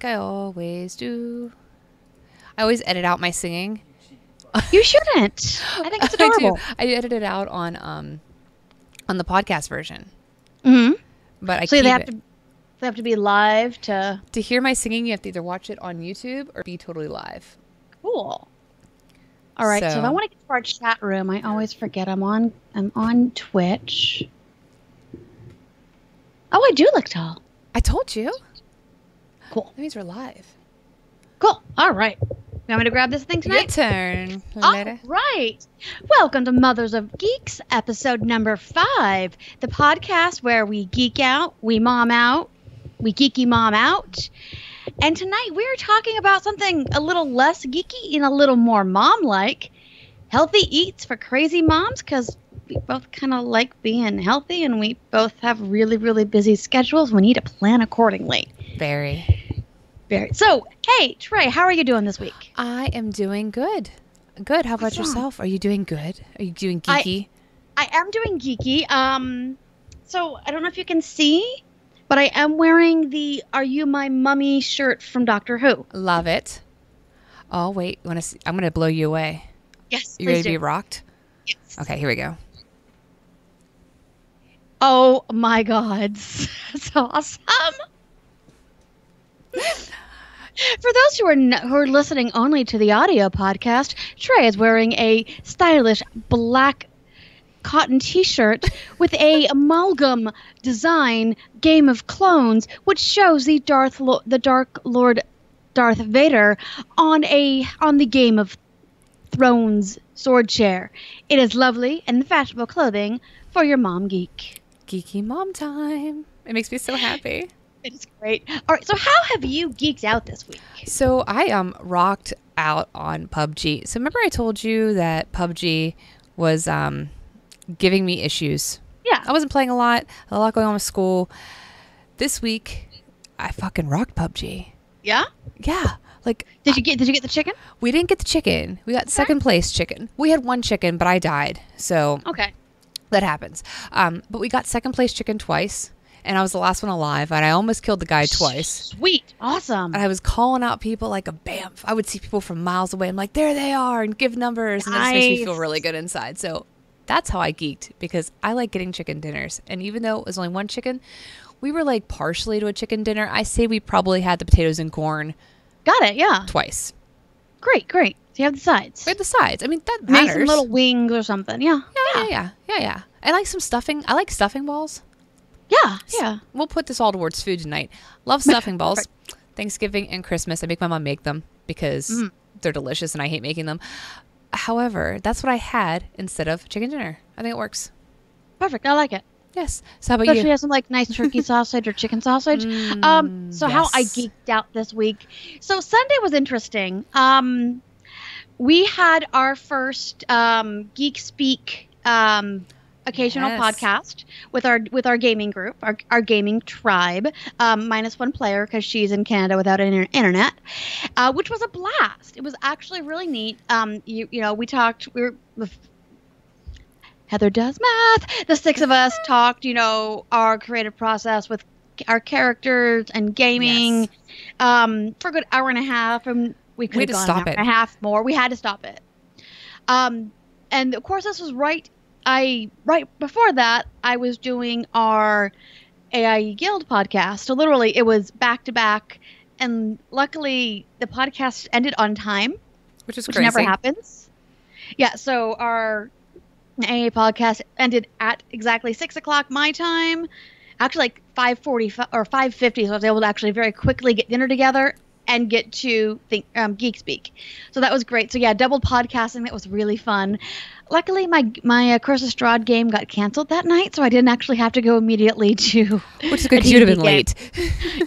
I always do. I always edit out my singing. You shouldn't. I think it's adorable. I edit it out on the podcast version. Mm-hmm. But I So keep they have it. to. They have to be live to. To hear my singing, you have to either watch it on YouTube or be totally live. Cool. All right. So if I want to get to our chat room, I always forget I'm on Twitch. Oh, I do look tall. I told you. Cool. That means we're live. Cool. All right. You want me to grab this thing tonight? Your turn. All Later. right. Welcome to Mothers of Geeks, episode number 5, the podcast where we geek out, we mom out, we geeky mom out. And tonight we're talking about something a little less geeky and a little more mom-like. Healthy eats for crazy moms, because we both kind of like being healthy and we both have really, really busy schedules. We need to plan accordingly. Very. So, hey, Trey, how are you doing this week? I am doing good. Good. How about yourself? Are you doing good? Are you doing geeky? I am doing geeky. So I don't know if you can see, but I am wearing the "Are You My Mummy" shirt from Doctor Who. Love it. Oh, wait. Want to see? I'm going to blow you away. Yes, You ready to be rocked? Yes. Okay, here we go. Oh my God, that's awesome! For those who are listening only to the audio podcast, Trey is wearing a stylish black cotton t-shirt with a amalgam design Game of Clones, which shows the Dark Lord Darth Vader on the Game of Thrones sword chair. It is lovely and fashionable clothing for your mom geek. Geeky mom time. It makes me so happy. It is great. All right, so how have you geeked out this week? So I rocked out on PUBG. So remember I told you that PUBG was giving me issues. Yeah. I wasn't playing a lot going on with school. This week, I fucking rocked PUBG. Yeah? Yeah. Like, Did you get the chicken? we didn't get the chicken. We got second place chicken. We had one chicken, but I died. So Okay. that happens. But we got second place chicken twice. And I was the last one alive, and I almost killed the guy twice. Sweet. Awesome. And I was calling out people like a bamf. I would see people from miles away. I'm like, there they are, and give numbers. And that just makes me feel really good inside. So that's how I geeked, because I like getting chicken dinners. And even though it was only one chicken, we were like partially to a chicken dinner. I say we probably had the potatoes and corn. Got it, yeah. Twice. Great. So you have the sides. We had the sides. I mean, that Maybe matters. some little wings or something. Yeah. Yeah. I like some stuffing. I like stuffing balls. Yeah. We'll put this all towards food tonight. Love stuffing balls. Thanksgiving and Christmas, I make my mom make them because they're delicious and I hate making them. However, that's what I had instead of chicken dinner. I think it works. Perfect. I like it. Yes. So how about Especially you? has some like nice turkey sausage or chicken sausage. So how I yes. geeked out this week. So Sunday was interesting. We had our first Geek Speak occasional podcast with our gaming group, our gaming tribe, minus one player because she's in Canada without internet, which was a blast. It was actually really neat. We talked. Heather does math. The 6 of us talked, our creative process with our characters and gaming for a good hour and a half, and we could have gone an hour and a half more. We had to stop it. And of course, this was right before that, I was doing our AI Guild podcast. So literally, it was back to back, and luckily, the podcast ended on time, which crazy. Never happens. Yeah, so our AA podcast ended at exactly 6 o'clock my time. Actually, like 5:40 or 5:50, so I was able to actually very quickly get dinner together and get to Geek Speak. So that was great. So yeah, double podcasting. That was really fun. Luckily, my Curse of Strahd game got canceled that night, so I didn't actually have to go immediately to. Which is good because you'd have been late.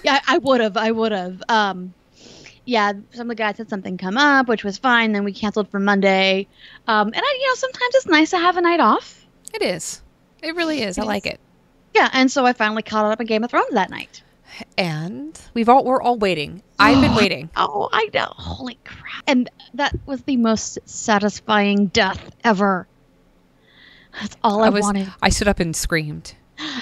Yeah, I would have. Yeah, some of the guys had something come up, which was fine. Then we canceled for Monday. And sometimes it's nice to have a night off. It is. It really is. I like it. Yeah, and so I finally caught up on Game of Thrones that night. And we're all waiting. I've been waiting. Oh, I know. Holy crap. And that was the most satisfying death ever. That's all I wanted. I stood up and screamed.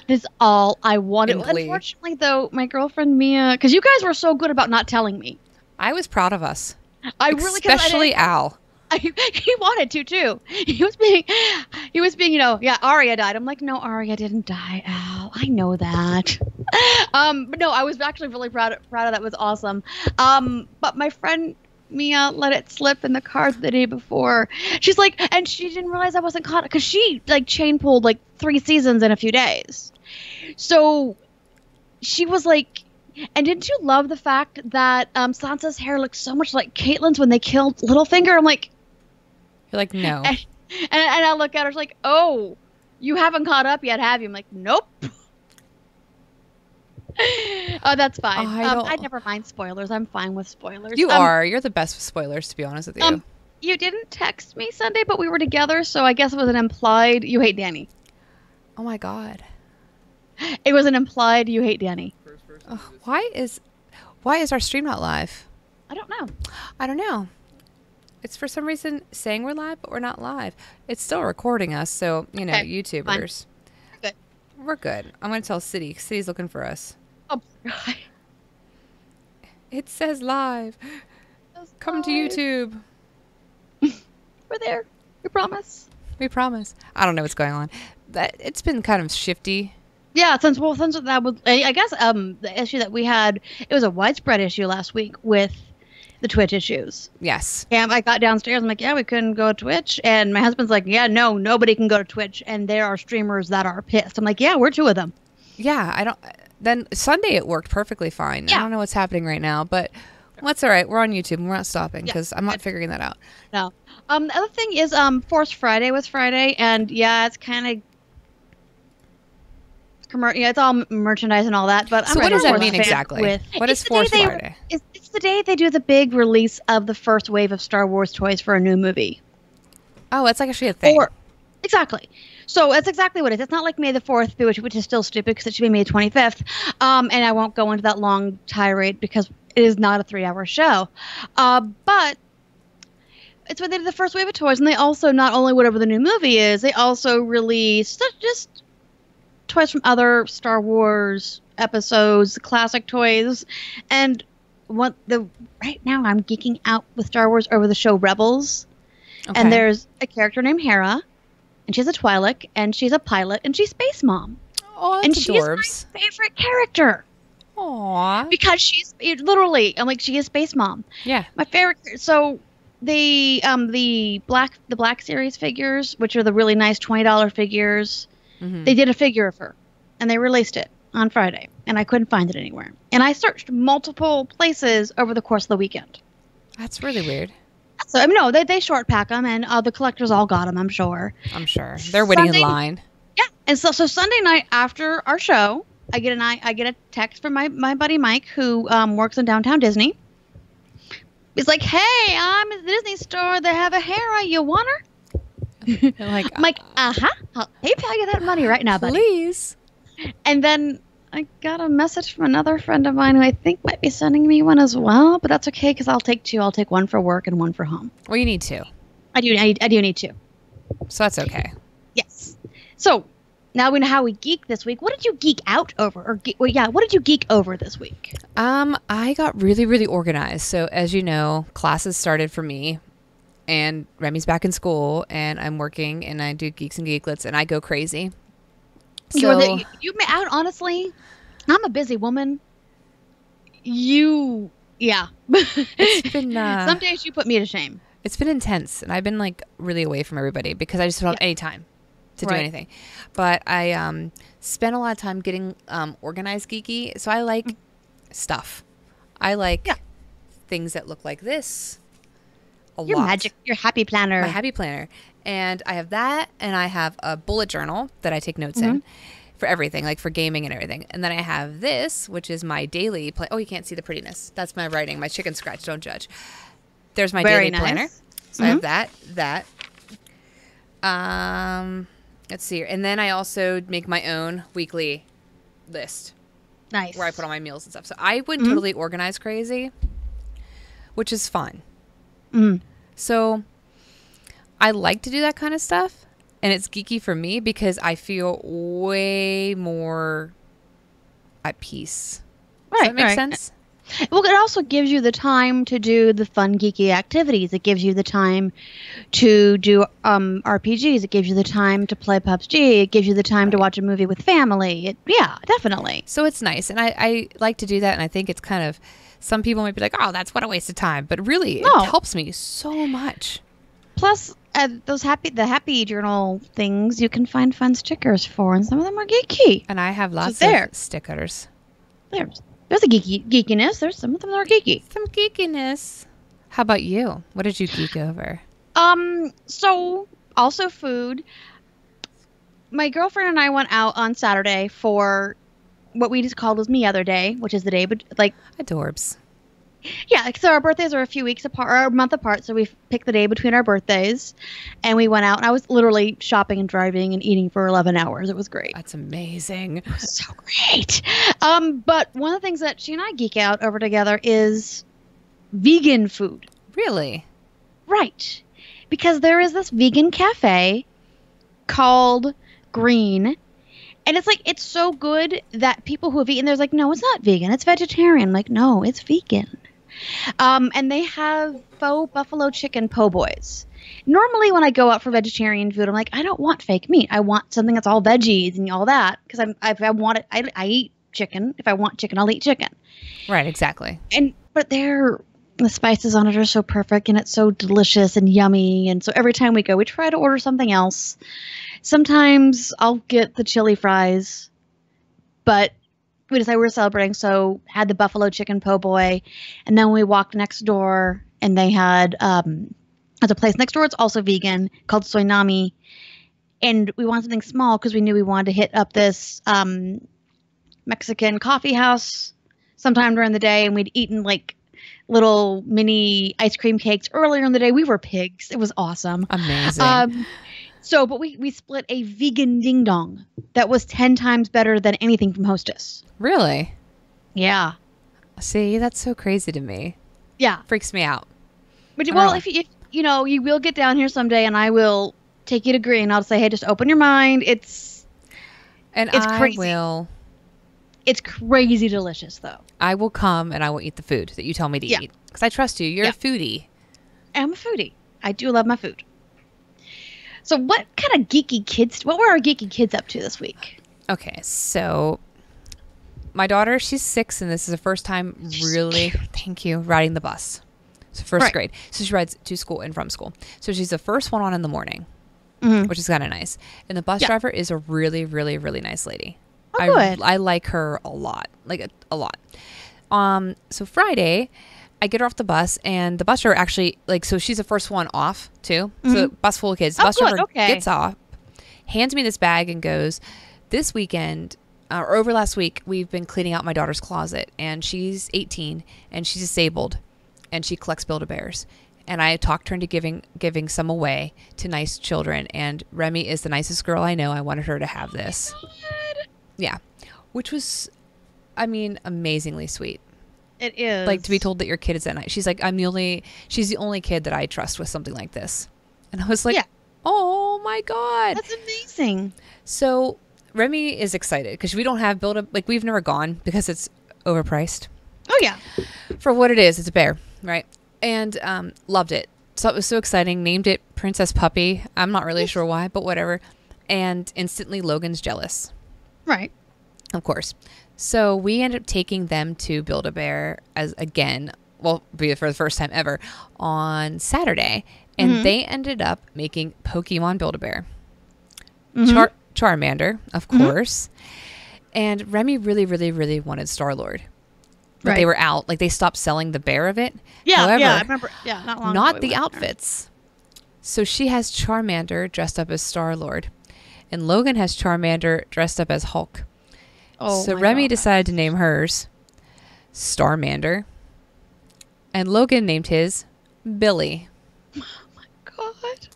That's all I wanted. Unfortunately, though, my girlfriend Mia, because you guys were so good about not telling me. I was proud of us. I really, especially Al. He wanted to too. He was being, yeah, Arya died. I'm like, no, Arya didn't die, Al. I know that. But no, I was actually really proud of that. It was awesome. But my friend Mia let it slip in the car the day before. She's like, and she didn't realize I wasn't caught because she like chain pulled like 3 seasons in a few days. So she was like, and didn't you love the fact that Sansa's hair looked so much like Caitlyn's when they killed Littlefinger? I'm like, you're like, no. And I look at her, she's like, oh, you haven't caught up yet, have you? I'm like, nope. Oh, that's fine. I never mind spoilers. I'm fine with spoilers. You are. You're the best with spoilers, to be honest with you. You didn't text me Sunday, but we were together, so I guess it was an implied you hate Dany. Oh my God. It was an implied you hate Dany. Why is our stream not live? I don't know. I don't know. It's for some reason saying we're live, but we're not live. It's still recording us, so, okay, YouTubers. Good. We're good. I'm going to tell City. City's looking for us. Oh, God. It says live. Come to YouTube. We're there. We promise. We promise. I don't know what's going on. It's been kind of shifty. Yeah, since that was, I guess, the issue that we had, it was a widespread issue last week with the Twitch issues. Yes. And I got downstairs. I'm like, yeah, we couldn't go to Twitch. And my husband's like, yeah, no, nobody can go to Twitch. And there are streamers that are pissed. I'm like, yeah, we're 2 of them. Yeah, then Sunday it worked perfectly fine. Yeah. I don't know what's happening right now, but that's all right. We're on YouTube and we're not stopping because I'm not figuring that out. No. The other thing is, Force Friday was Friday. And yeah, it's kind of, it's all merchandise and all that, but so what does that mean exactly? What is Force Friday? It's the day they do the big release of the first wave of Star Wars toys for a new movie. Oh, it's like actually a thing. Exactly. So that's exactly what it is. It's not like May the 4th, which is still stupid because it should be May 25th. And I won't go into that long tirade because it is not a 3-hour show. But it's when they did the first wave of toys, and they also, not only whatever the new movie is, they also release just toys from other Star Wars episodes, classic toys, and right now I'm geeking out with Star Wars over the show Rebels, and there's a character named Hera, and she's a Twi'lek, and she's a pilot, and she's Space Mom. Oh, that's adorbs. She's my favorite character. Aww. Because she's literally, I'm like, she is Space Mom. Yeah. My favorite. So the Black Series figures, which are the really nice $20 figures. Mm-hmm. They did a figure of her, and they released it on Friday, and I couldn't find it anywhere. And I searched multiple places over the course of the weekend. That's really weird. So, no, they short pack them, and the collectors all got them, I'm sure. I'm sure. They're waiting in line. Yeah, and so Sunday night after our show, I get a text from my buddy Mike, who works in downtown Disney. He's like, hey, I'm at the Disney store. They have a Hera. You want her? I'm like, uh-huh. I'll PayPal you that money right now, buddy. Please. And then I got a message from another friend of mine who I think might be sending me one as well, but that's okay because I'll take 2. I'll take one for work and one for home. Well, you need 2. I do need 2. So that's okay. Yes. So now we know how we geek this week. What did you geek out over? What did you geek over this week? I got really, really organized. So as you know, classes started for me. And Remy's back in school, and I'm working, and I do Geeks and Geeklets, and I go crazy. So honestly, I'm a busy woman. Yeah. It's been some days you put me to shame. It's been intense, and I've been like really away from everybody because I just don't have any time to do anything. But I spent a lot of time getting organized geeky, so I like stuff. I like things that look like this. Your happy planner. My happy planner. And I have that, and I have a bullet journal that I take notes in for everything, like for gaming and everything. And then I have this, which is my daily Oh, you can't see the prettiness. That's my writing, my chicken scratch. Don't judge. There's my daily planner. So I have that. Let's see here. And then I also make my own weekly list. Nice. Where I put all my meals and stuff. So I went totally organized crazy, which is fun. So I like to do that kind of stuff, And it's geeky for me because I feel way more at peace. Does that make sense? Well, it also gives you the time to do the fun, geeky activities. It gives you the time to do RPGs. It gives you the time to play PUBG. It gives you the time to watch a movie with family. Yeah, definitely. So it's nice. And I like to do that. And I think it's kind of, some people might be like, oh, that's what a waste of time. But really, it helps me so much. Plus, the happy journal things, you can find fun stickers for. And some of them are geeky. And I have lots of stickers. There's a geekiness. There's some of them that are geeky. Some geekiness. How about you? What did you geek over? So also food. My girlfriend and I went out on Saturday for what we just called was Me Other Day, which is the day, but like adorbs. Yeah, so our birthdays are a few weeks apart, or a month apart, so we picked the day between our birthdays, and we went out, and I was literally shopping and driving and eating for 11 hours. It was great. That's amazing. It was so great. But one of the things that she and I geek out over together is vegan food. Really? Right. Because there is this vegan cafe called Green, and it's so good that people who have eaten there's like, no, it's not vegan, it's vegetarian. I'm like, no, it's vegan. And they have faux buffalo chicken po' boys. Normally when I go out for vegetarian food, I'm like, I don't want fake meat. I want something that's all veggies and all that. Because I eat chicken. If I want chicken, I'll eat chicken. Right, exactly. But the spices on it are so perfect and it's so delicious and yummy. And so every time we go, we try to order something else. Sometimes I'll get the chili fries, but we decided we were celebrating, so had the buffalo chicken po' boy, and then we walked next door, and they had there's a place next door. It's also vegan called Soinami, and we wanted something small because we knew we wanted to hit up this Mexican coffee house sometime during the day, and we'd eaten like little mini ice cream cakes earlier in the day. We were pigs. It was awesome. Amazing. But we split a vegan ding dong that was 10 times better than anything from Hostess. Really? Yeah. See, that's so crazy to me. Yeah. Freaks me out. But if you will get down here someday and I will take you to Green. I'll say, hey, just open your mind. It's crazy. Will. It's crazy delicious, though. I will come and I will eat the food that you tell me to eat. Because I trust you. You're a foodie. I'm a foodie. I do love my food. So what were our geeky kids up to this week? Okay, so my daughter, she's 6, and this is the first time riding the bus. So first grade. So she rides to school and from school. So she's the first one on in the morning, which is kind of nice. And the bus driver is a really, really, really nice lady. Oh, good. I like her a lot, a lot. So Friday, I get her off the bus, and the bus driver actually, so she's the first one off, too. So bus full of kids. The bus driver gets off, hands me this bag, and goes, this weekend, or over last week, we've been cleaning out my daughter's closet, and she's 18, and she's disabled, and she collects Build-A-Bears. And I talked her into giving some away to nice children, and Remy is the nicest girl I know. I wanted her to have this. Yeah. Which was, amazingly sweet. It is. To be told that your kid is that nice. She's like, she's the only kid that I trust with something like this. And I was like, oh my God. That's amazing. So Remy is excited because we don't have we've never gone because it's overpriced. Oh yeah. For what it is, it's a bear, right? And loved it. So it was so exciting. Named it Princess Puppy. I'm not really sure why, but whatever. And instantly Logan's jealous. Right. Of course. So we ended up taking them to Build-A-Bear for the first time ever on Saturday. And they ended up making Pokemon Build-A-Bear. Charmander, of course. And Remy really, really, really wanted Star-Lord. But they were out. They stopped selling the bear of it. However, I remember. Yeah, not long ago. Not the outfits. So she has Charmander dressed up as Star-Lord. And Logan has Charmander dressed up as Hulk. Oh, so Remy decided to name hers Starmander. And Logan named his Billy. Oh my God.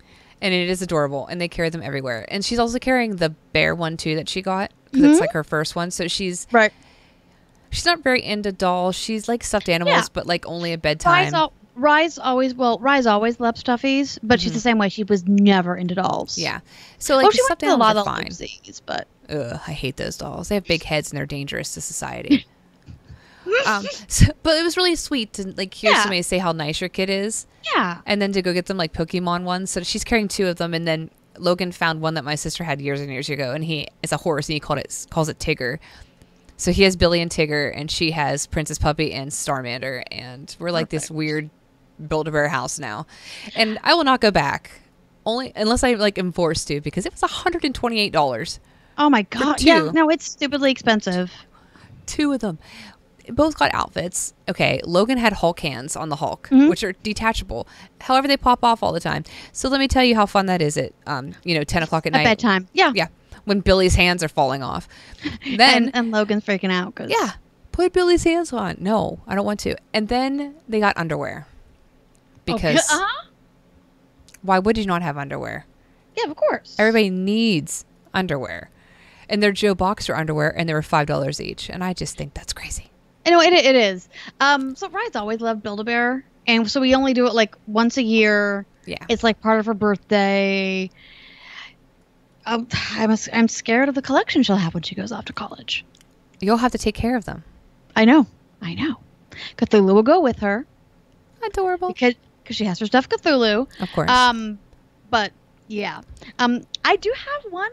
And it is adorable. And they carry them everywhere. And she's also carrying the bear one too that she got. Because it's her first one. So she's not very into dolls. She's like stuffed animals, but only at bedtime. Rise always loved stuffies, but she's the same way. She was never into dolls. Yeah. So like she went to a lot of fine. Lucy's, but ugh, I hate those dolls. They have big heads and they're dangerous to society. But it was really sweet to like hear somebody say how nice your kid is. Yeah. And then to go get them like Pokemon ones. So she's carrying 2 of them, and then Logan found one that my sister had years and years ago, and it's a horse, and he calls it Tigger. So he has Billy and Tigger, and she has Princess Puppy and Starmander, and we're like this weird Build-A-Bear house now. And I will not go back, only unless I like am forced to, because it was $128. Oh my god! Yeah, no, it's stupidly expensive. 2 of them. Both got outfits. Okay, Logan had Hulk hands on the Hulk, which are detachable. However, they pop off all the time. So let me tell you how fun that is at 10 o'clock at night. At bedtime. Yeah. Yeah. When Billy's hands are falling off. Then and Logan's freaking out. Yeah. Put Billy's hands on. No, I don't want to. And then they got underwear. Because why would you not have underwear? Yeah, of course. Everybody needs underwear. And they're Joe Boxer underwear, and they were $5 each. And I just think that's crazy. I know it is. So Ryan's always loved Build-A-Bear, and so we only do it like once a year. Yeah, it's like part of her birthday. I'm scared of the collection she'll have when she goes off to college. You'll have to take care of them. I know. Cthulhu will go with her. Adorable. Because she has her stuffed Cthulhu. Of course. But yeah. I do have one.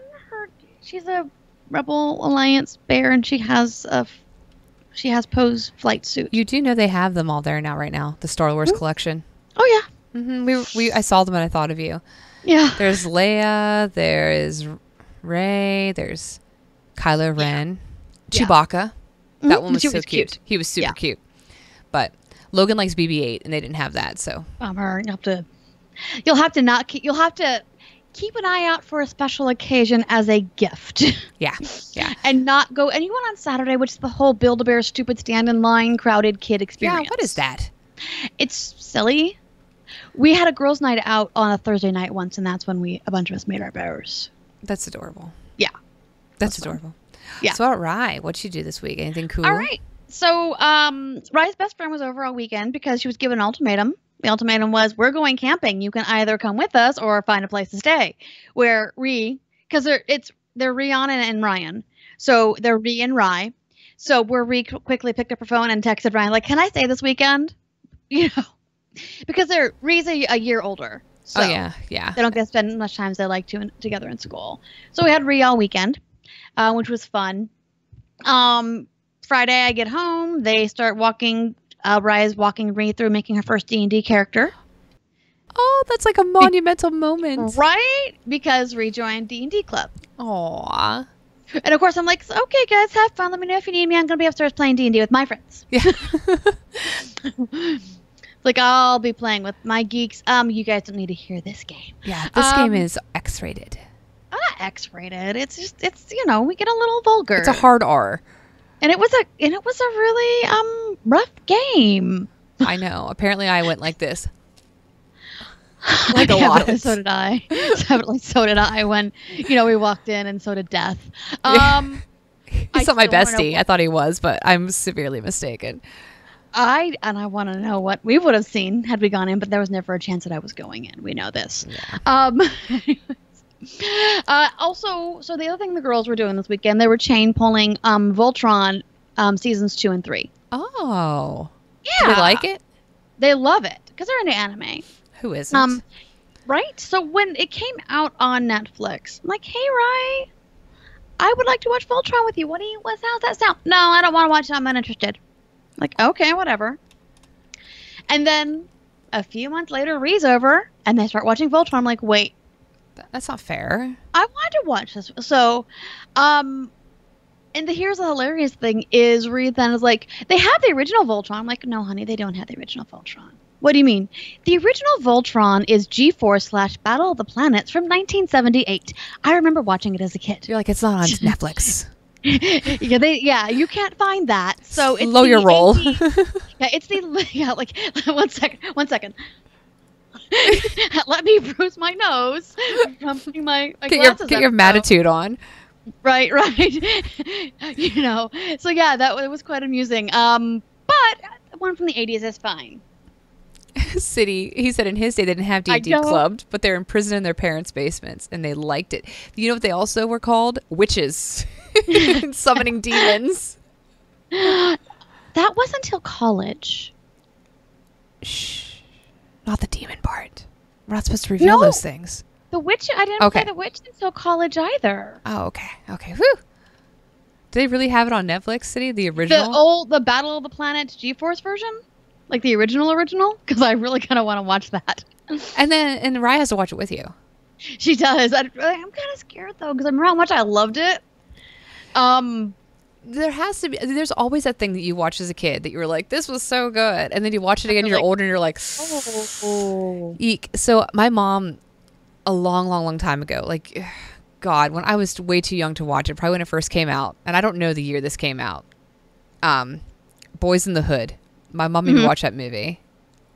She's a Rebel Alliance bear, and she has Poe's flight suit. You do know they have them all there right now. The Star Wars collection. Oh yeah. I saw them and I thought of you. Yeah. There's Leia. There is Rey. There's Kylo Ren. Yeah. Chewbacca. That one was so cute. He was super cute. But Logan likes BB-8, and they didn't have that. So bummer. You'll have to keep an eye out for a special occasion as a gift. Yeah. And not go anyone on Saturday, which is the whole Build-A-Bear stupid stand in line crowded kid experience. Yeah, what is that? It's silly. We had a girls' night out on a Thursday night once, and that's when a bunch of us made our bears. That's adorable. Yeah. That's adorable. Fun. Yeah. So, all right. What'd you do this week? Anything cool? All right. So, Rye's best friend was over all weekend because she was given an ultimatum. The ultimatum was, we're going camping. You can either come with us or find a place to stay. Where because they're Rihanna and Ryan. So they're Ree and Rye. So where Ree quickly picked up her phone and texted Ryan, like, can I stay this weekend? Because Ree's a year older. So yeah. They don't get to spend as much time as they like to together in school. So we had Ree all weekend, which was fun. Friday I get home. They start walking. Rye's walking Ree through making her first D&D character. Oh, that's like a monumental moment. Right? Because Ree joined D&D club. Aww. And of course I'm like, okay guys, have fun. Let me know if you need me. I'm going to be upstairs playing D&D with my friends. Yeah. Like, I'll be playing with my geeks. You guys don't need to hear this game. Yeah, this game is X-rated. Not X-rated. It's just, we get a little vulgar. It's a hard R. And it was a really rough game. I know. Apparently, I went like this. Like a lot. So did I. So did I when we walked in, and so did Death. He's not my bestie. I thought he was, but I'm severely mistaken. I want to know what we would have seen had we gone in, but there was never a chance that I was going in. We know this. Yeah. Also, so the other thing the girls were doing this weekend, they were chain pulling Voltron seasons 2 and 3. Oh. Yeah. Do they like it? They love it because they're into anime. Who isn't? Right? So when it came out on Netflix, I'm like, hey, Rye, I would like to watch Voltron with you. How's that sound? No, I don't want to watch it. I'm not interested. Like, okay, whatever. And then a few months later, Ree's over, and they start watching Voltron. I'm like, wait. That's not fair. I wanted to watch this. So, and here's the hilarious thing is Ree then is like, they have the original Voltron. I'm like, no, honey, they don't have the original Voltron. What do you mean? The original Voltron is G-Force / Battle of the Planets from 1978. I remember watching it as a kid. You're like, it's not on Netflix. You can't find that. So it's slow your roll. Like one second. Let me bruise my nose from putting my glasses get your Matitude on. Right. So yeah, it was quite amusing. But one from the 80s is fine. City, he said in his day they didn't have D&D clubs, but they're in prison in their parents' basements, and they liked it. You know what they also were called? Witches. Summoning demons. That wasn't until college. Shh. Not the demon part. We're not supposed to reveal those things. The witch, I didn't play the witch until college either. Oh, okay. Okay. Whew. Do they really have it on Netflix, City? The original? The Battle of the Planets GeForce version? Like the original? Because I really kind of want to watch that. And Raya has to watch it with you. She does. I'm kind of scared, though, because I remember how much I loved it. There has to be. There's always that thing that you watched as a kid that you were like, this was so good. And then you watch it again, you're older, and you're like, oh. Eek. So my mom, a long, long, long time ago, like... God, when I was way too young to watch it, probably when it first came out, and I don't know the year this came out. Boys in the Hood. My mom made me watch that movie.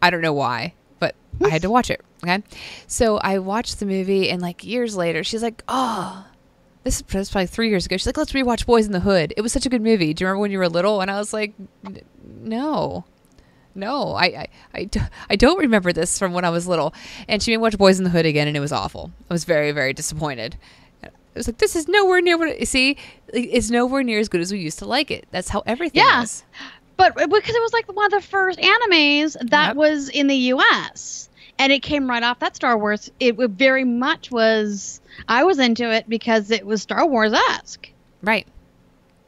I don't know why, but I had to watch it. Okay, so I watched the movie, and like years later, she's like, "Oh, this is probably 3 years ago." She's like, "Let's rewatch Boys in the Hood. It was such a good movie. Do you remember when you were little?" And I was like, "No." No, I don't remember this from when I was little. And she made me watch Boys in the Hood again, and it was awful. I was very, very disappointed. It was like, this is nowhere near it's nowhere near as good as we used to like it. That's how everything is. But because it was like one of the first animes that was in the U.S. and it came right off that Star Wars. It very much was, I was into it because it was Star Wars-esque. Right.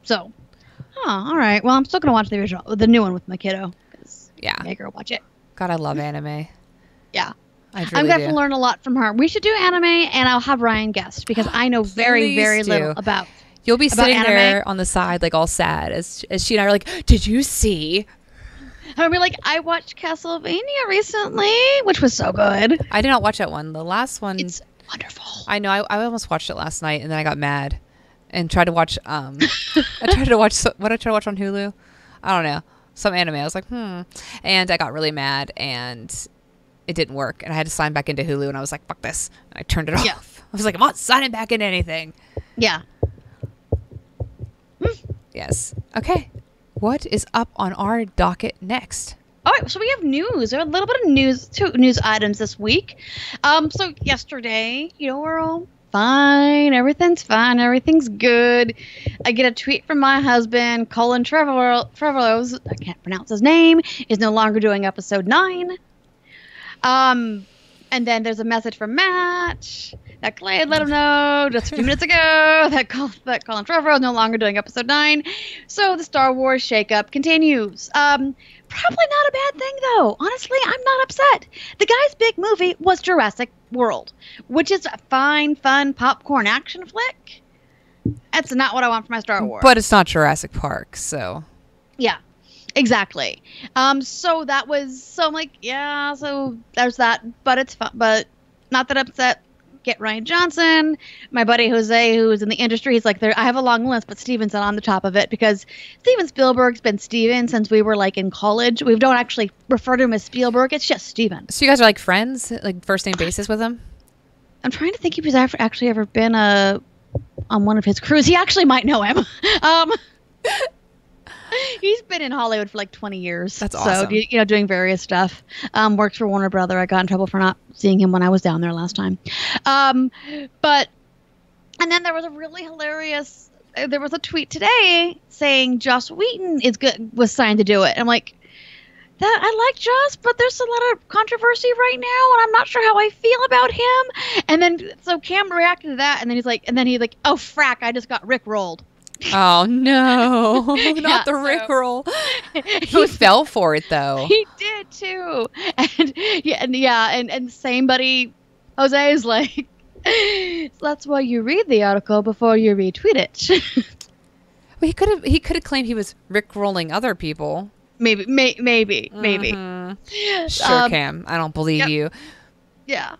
So, all right. Well, I'm still going to watch the original, the new one with my kiddo. Yeah. Make her watch it. God, I love anime. Yeah. I'm going to learn a lot from her. We should do anime, and I'll have Ryan guest, because I know very, very little about You'll be sitting there on the side, like, all sad, as she and I are like, did you see? I'll be like, I watched Castlevania recently, which was so good. I did not watch that one. The last one. It's wonderful. I know. I almost watched it last night, and then I got mad and tried to watch, I tried to watch, what did I try to watch on Hulu? I don't know. Some anime. I was like, And I got really mad, and it didn't work. And I had to sign back into Hulu, and I was like, fuck this. And I turned it off. I was like, I'm not signing back into anything. Yeah. Yes. Okay. What is up on our docket next? All right, so we have news. We have a little bit of news, 2 news items this week. So yesterday, we're all fine. Everything's fine. Everything's good. I get a tweet from my husband, Colin Trevorrow, I can't pronounce his name, is no longer doing episode 9. And then there's a message from Matt that Clay had let him know just a few minutes ago that Colin Trevorrow is no longer doing episode 9. So the Star Wars shakeup continues. Probably not a bad thing, though. Honestly, I'm not upset. The guy's big movie was Jurassic World, which is a fine, fun popcorn action flick. That's not what I want for my Star Wars. But it's not Jurassic Park, so. Yeah. Exactly. So that was, so I'm like, yeah, so there's that, but it's fun, but not that upset. Get Ryan Johnson, my buddy Jose, who's in the industry. He's like, I have a long list, but Steven's not on the top of it, because Steven Spielberg's been Steven since we were like in college. We don't actually refer to him as Spielberg. It's just Steven. So you guys are like friends, like first name basis with him? I'm trying to think if he's actually ever been on one of his crews. He actually might know him. He's been in Hollywood for like 20 years. That's awesome. So, doing various stuff. Works for Warner Brother. I got in trouble for not seeing him when I was down there last time. And then there was a really hilarious, there was a tweet today saying Joss Whedon was signed to do it. I'm like, I like Joss, but there's a lot of controversy right now, and I'm not sure how I feel about him. And then, so Cam reacted to that, and then he's like, oh, frack, I just got Rick-rolled. Oh no, not the Rickroll. He fell for it though. He did too. And same buddy Jose is like, that's why you read the article before you retweet it. Well, he could have claimed he was Rickrolling other people. Maybe. Sure, Cam. I don't believe you. Yeah.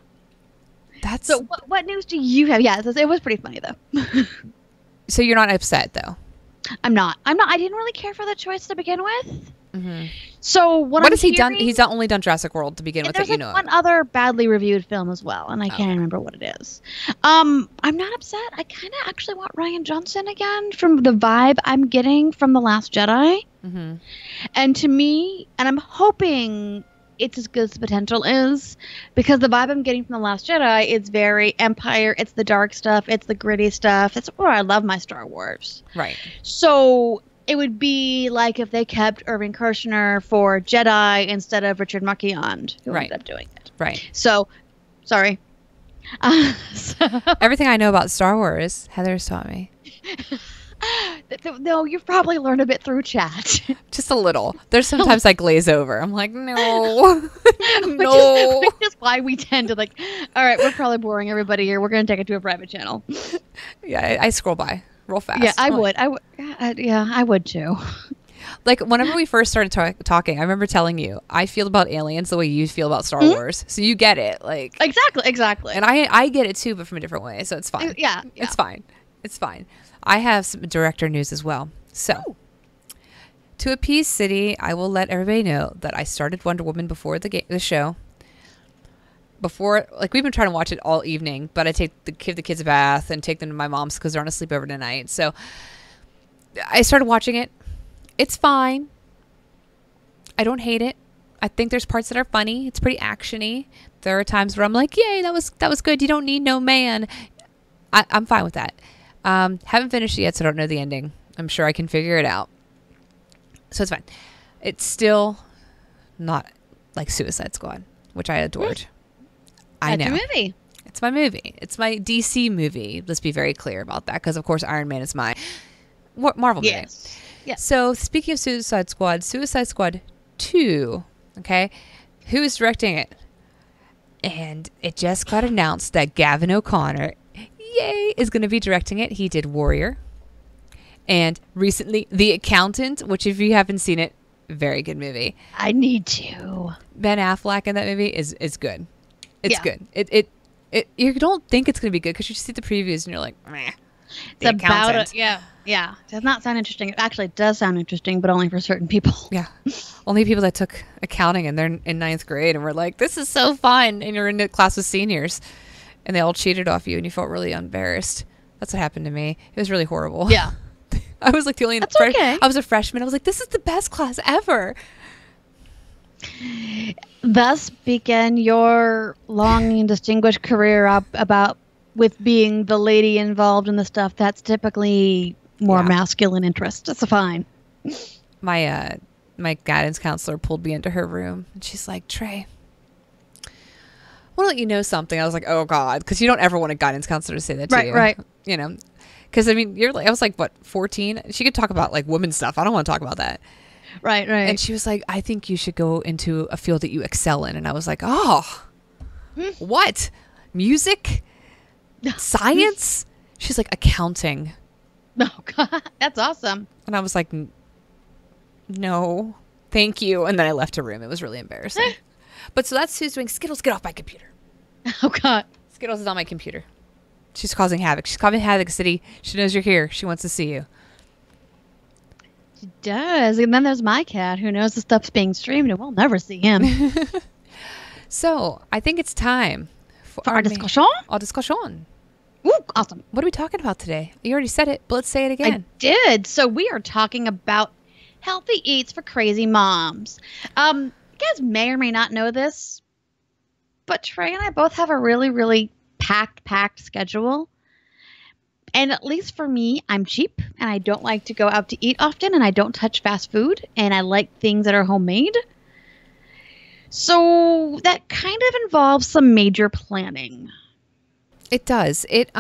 That's so. What news do you have? Yeah, it was pretty funny though. So you're not upset, though? I'm not. I didn't really care for the choice to begin with. Mm-hmm. So what has he done? He's only done Jurassic World to begin with. There's one other badly reviewed film as well, and I can't remember what it is. I'm not upset. I kind of actually want Ryan Johnson again from the vibe I'm getting from The Last Jedi. Mm-hmm. And to me, and I'm hoping it's as good as the potential is, because the vibe I'm getting from The Last Jedi is very Empire. It's the dark stuff. It's the gritty stuff. It's where I love my Star Wars. Right. So it would be like if they kept Irving Kershner for Jedi instead of Richard Marquand, who ended up doing it. Right. So, sorry. Everything I know about Star Wars, Heather's taught me. No, you've probably learned a bit through chat. Just a little. There's sometimes I glaze over. I'm like, no. No. Which is why we tend to like, all right, we're probably boring everybody here. We're going to take it to a private channel. Yeah, I scroll by real fast. Yeah, I would. Yeah, I would too. Like, whenever we first started talking, I remember telling you, I feel about aliens the way you feel about Star Wars. So you get it. Like Exactly. And I get it too, but from a different way. So it's fine. Yeah. It's fine. It's fine. I have some director news as well. So, to appease City, I will let everybody know that I started Wonder Woman before the show. Before, like, we've been trying to watch it all evening, but I give the kids a bath and take them to my mom's because they're on a sleepover tonight. So, I started watching it. It's fine. I don't hate it. I think there's parts that are funny. It's pretty actiony. There are times where I'm like, yay, that was good. You don't need no man. I'm fine with that. Haven't finished it yet, so I don't know the ending. I'm sure I can figure it out. So it's fine. It's still not like Suicide Squad, which I adored. I know. That's your movie. It's my movie. It's my DC movie. Let's be very clear about that, because, of course, Iron Man is my Marvel movie. Yes. Yeah. So speaking of Suicide Squad 2, okay, who is directing it? And it just got announced that Gavin O'Connor, yay, is going to be directing it. He did Warrior. And recently, The Accountant, which, if you haven't seen it, very good movie. I need to. Ben Affleck in that movie is good. It's good. It you don't think it's going to be good because you see the previews and you're like, meh. It's about it. Yeah. It does not sound interesting. It actually does sound interesting, but only for certain people. Yeah. Only people that took accounting and they're in 9th grade and were like, this is so fun. And you're in a class with seniors and they all cheated off you and you felt really embarrassed. That's what happened to me. It was really horrible. Yeah. I was like the only okay. I was a freshman. I was like, this is the best class ever. Thus began your long and distinguished career with being the lady involved in the stuff that's typically more masculine interest. That's fine. My guidance counselor pulled me into her room and she's like, Trey, I want to let you know something. I was like, oh God, because you don't ever want a guidance counselor to say that to you. Right. You know, because I mean, I was like, what, 14? She could talk about like women's stuff. I don't want to talk about that. Right. And she was like, I think you should go into a field that you excel in. And I was like, oh, what? Music? Science? She's like, accounting. Oh, God. That's awesome. And I was like, no, thank you. And then I left her room. It was really embarrassing. But so that's who's doing Skittles. Get off my computer. Oh, God. Skittles is on my computer. She's causing havoc. She's causing havoc, City. She knows you're here. She wants to see you. She does. And then there's my cat who knows the stuff's being streamed and we'll never see him. So I think it's time for our discussion. Our discussion. Ooh, awesome. What are we talking about today? You already said it, but let's say it again. I did. So we are talking about healthy eats for crazy moms. You guys may or may not know this, but Trey and I both have a really, really packed schedule. And at least for me, I'm cheap and I don't like to go out to eat often and I don't touch fast food and I like things that are homemade. So that kind of involves some major planning. It does. It's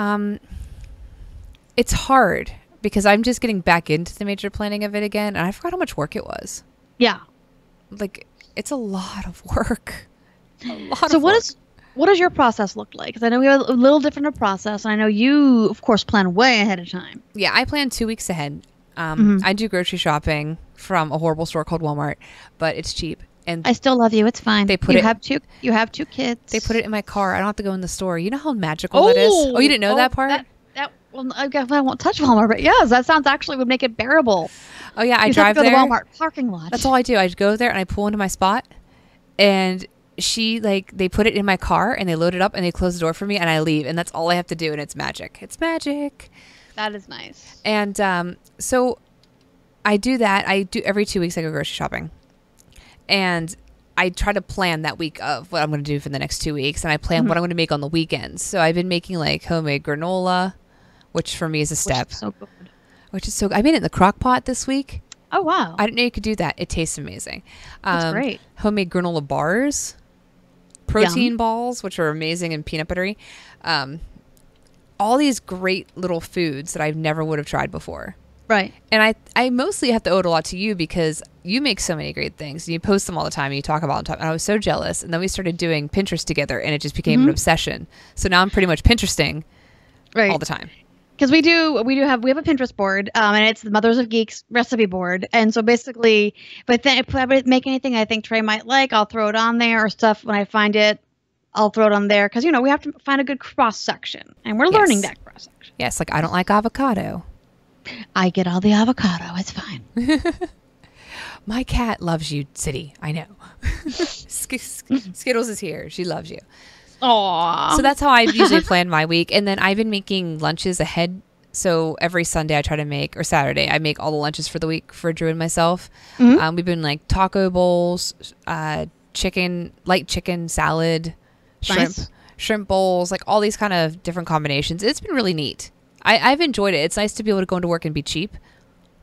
hard because I'm just getting back into the major planning of it again and I forgot how much work it was. Yeah. Like, it's a lot of work. So what does your process look like? Because I know we have a little different of process, and I know you, of course, plan way ahead of time. Yeah, I plan 2 weeks ahead. I do grocery shopping from a horrible store called Walmart, but it's cheap. And I still love you. It's fine. You have two kids. They put it in my car. I don't have to go in the store. You know how magical it is? Oh, you didn't know that part? Well, I guess I won't touch Walmart, but yes, that sounds actually would make it bearable. Oh yeah, I drive there. To the Walmart parking lot. That's all I do. I go there and I pull into my spot, and they put it in my car and they load it up and they close the door for me and I leave and that's all I have to do and it's magic. It's magic. That is nice. And so I do that. I do every 2 weeks I go grocery shopping. And I try to plan that week of what I'm going to do for the next 2 weeks, and I plan what I'm going to make on the weekends. So I've been making like homemade granola, which for me is a step. Which is so good. I made it in the crock pot this week. Oh, wow. I didn't know you could do that. It tastes amazing. That's great. Homemade granola bars, protein balls, which are amazing and peanut buttery. All these great little foods that I never would have tried before. Right. And I mostly have to owe it a lot to you because you make so many great things. And you post them all the time and you talk about them. And I was so jealous. And then we started doing Pinterest together and it just became an obsession. So now I'm pretty much Pinteresting all the time. Because we have a Pinterest board, and it's the Mothers of Geeks recipe board. And so basically, if I make anything I think Trey might like, I'll throw it on there, or stuff when I find it, I'll throw it on there. Because, we have to find a good cross section, and we're learning that cross section. Yes, like I don't like avocado. I get all the avocado. It's fine. My cat loves you, City. I know. Skittles is here. She loves you. Aww. So that's how I usually plan my week. And then I've been making lunches ahead. So every Sunday I try to make, or Saturday, I make all the lunches for the week for Drew and myself. We've been like taco bowls, light chicken salad, shrimp bowls, like all these kind of different combinations. It's been really neat. I've enjoyed it. It's nice to be able to go into work and be cheap.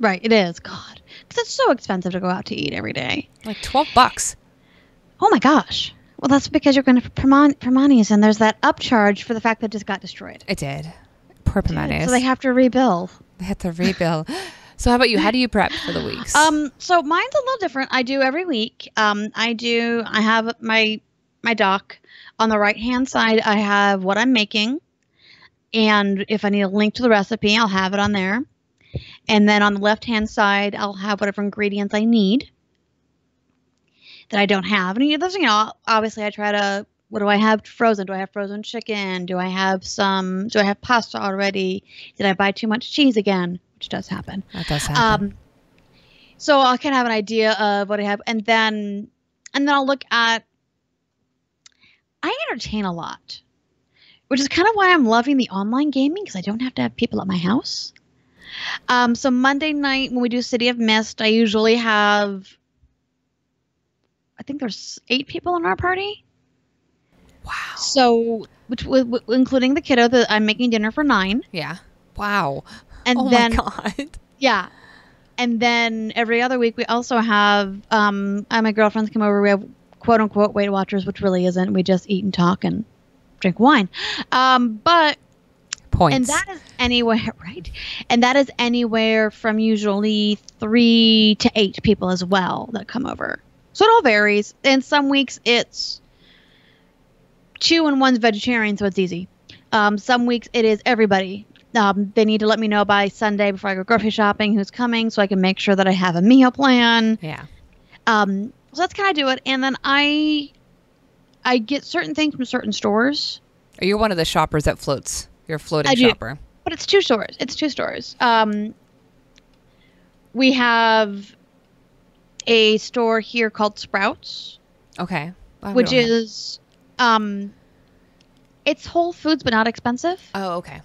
Right, it is. God, because it's so expensive to go out to eat every day. Like $12. Oh my gosh. Well, that's because you're going to Permanis, and there's that upcharge for the fact that it just got destroyed. It did. Poor Permanis. So they have to rebuild. So how about you? How do you prep for the weeks? So mine's a little different. I do every week. I have my doc. On the right-hand side, I have what I'm making. And if I need a link to the recipe, I'll have it on there. And then on the left-hand side, I'll have whatever ingredients I need that I don't have. And obviously I try to, what do I have frozen? Do I have frozen chicken? Do I have pasta already? Did I buy too much cheese again? Which does happen. That does happen. So I can have an idea of what I have. And then I'll look at, I entertain a lot. Which is kind of why I'm loving the online gaming, because I don't have to have people at my house. So Monday night when we do City of Mist, I usually have, I think there's 8 people in our party. Wow. So, including the kiddo, that I'm making dinner for 9. Yeah. Wow. And my God. Yeah. And then every other week we also have, my girlfriends come over. We have quote unquote Weight Watchers, which really isn't. We just eat and talk and drink wine. But points. And that is anywhere, right? And that is anywhere from usually 3 to 8 people as well that come over. So it all varies. And some weeks it's 2 and 1's vegetarian, so it's easy. Some weeks it is everybody. They need to let me know by Sunday before I go grocery shopping who's coming, so I can make sure that I have a meal plan. Yeah. So that's kind of do it. And then I get certain things from certain stores. You're one of the shoppers that floats. You're a floating shopper. But it's 2 stores. We have a store here called Sprouts. Okay. Which is, it's Whole Foods, but not expensive. Oh, okay.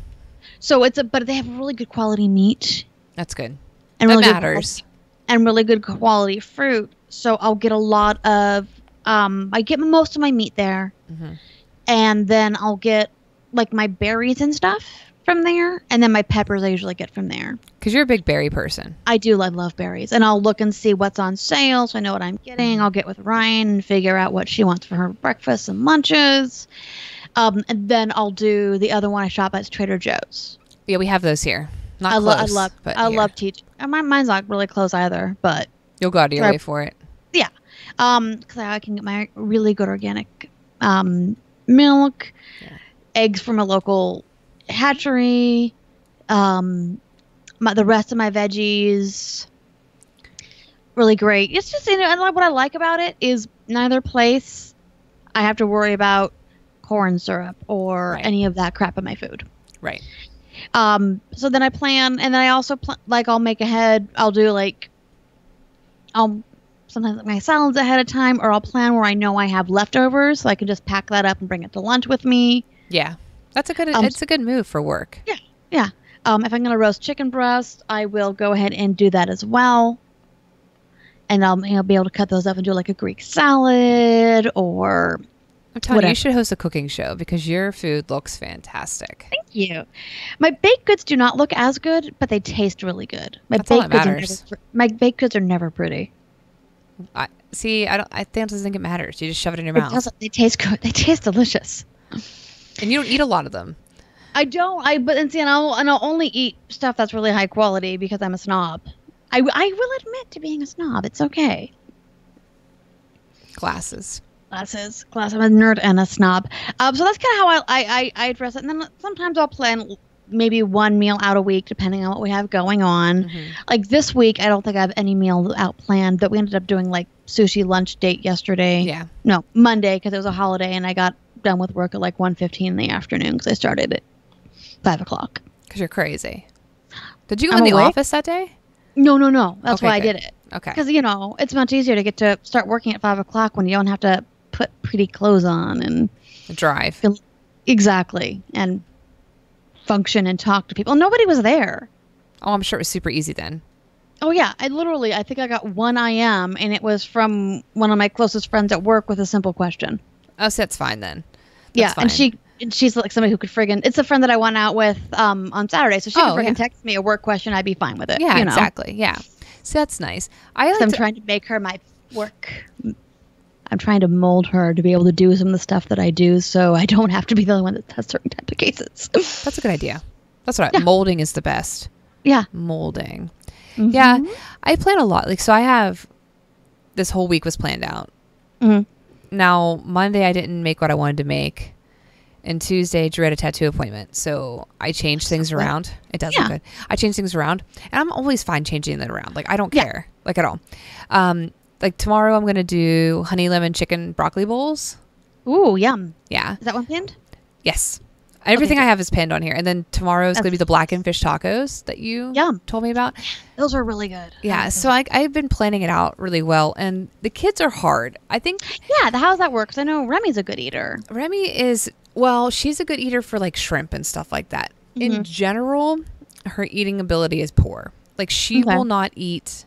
So but they have really good quality meat. That's good. And that really matters. And really good quality fruit. So I'll get a lot of, I get most of my meat there. Mm-hmm. And then I'll get like my berries and stuff from there. And then my peppers I usually get from there. Because you're a big berry person. I do love berries. And I'll look and see what's on sale so I know what I'm getting. I'll get with Ryan and figure out what she wants for her breakfast and lunches. And then I'll do the other one I shop at Trader Joe's. Yeah, we have those here. Not close, I love teaching. Mine's not really close either, but you'll go out of your way for it. Yeah, because I can get my really good organic milk, eggs from a local hatchery, the rest of my veggies. Really great. It's just what I like about it is neither place I have to worry about corn syrup or any of that crap in my food. Right. So then I plan, and then I also I'll make ahead. I'll do I'll sometimes my salads ahead of time, or I'll plan where I know I have leftovers, so I can just pack that up and bring it to lunch with me. Yeah, that's a good. It's a good move for work. Yeah. If I'm gonna roast chicken breast, I will go ahead and do that as well. and I'll be able to cut those up and do like a Greek salad or. I'm telling you, you should host a cooking show because your food looks fantastic. Thank you. My baked goods do not look as good, but they taste really good. That's all that matters. My baked goods are never pretty. I don't think it matters. You just shove it in your mouth. They taste good. They taste delicious. And you don't eat a lot of them. I don't. I'll only eat stuff that's really high quality because I'm a snob. I will admit to being a snob. It's okay. Glasses. I'm a nerd and a snob. So that's kind of how I address it. And then sometimes I'll plan maybe one meal out a week, depending on what we have going on. Mm-hmm. Like this week, I don't think I have any meals out planned. But we ended up doing like sushi lunch date yesterday. Yeah. No, Monday because it was a holiday, and I got done with work at like 1:15 in the afternoon because I started at 5 o'clock. Because you're crazy. Did you go in the office that day? No. That's why I did it. Okay. Because it's much easier to get to start working at 5 o'clock when you don't have to put pretty clothes on and drive. Exactly. And function and talk to people. Nobody was there. Oh, I'm sure it was super easy then. Oh, yeah. I think I got one IM, and it was from one of my closest friends at work with a simple question. Oh, so that's fine then. That's fine. And she's like somebody who could friggin'... It's a friend that I went out with on Saturday, so she could friggin' text me a work question. I'd be fine with it. Yeah, exactly. Yeah. So that's nice. I'm trying to make her my work... I'm trying to mold her to be able to do some of the stuff that I do, so I don't have to be the only one that has certain type of cases. That's a good idea. That's what molding is the best. Yeah. Molding. Mm-hmm. Yeah. I plan a lot. Like, so I have this whole week was planned out. Mm-hmm. Now, Monday I didn't make what I wanted to make. And Tuesday, Drew had a tattoo appointment. So I changed things around. It does look good. I changed things around. And I'm always fine changing it around. Like, I don't care. Like, at all. Like tomorrow I'm going to do honey lemon chicken broccoli bowls. Ooh, yum. Yeah. Is that one pinned? Yes. Everything I have is pinned on here. And then tomorrow is going to be the blackened fish tacos that you told me about. Those are really good. Yeah. So I've been planning it out really well. And the kids are hard. I think. Yeah. How does that work? Because I know Remy's a good eater. Remy is, she's a good eater for like shrimp and stuff like that. Mm-hmm. In general, her eating ability is poor. Like she will not eat.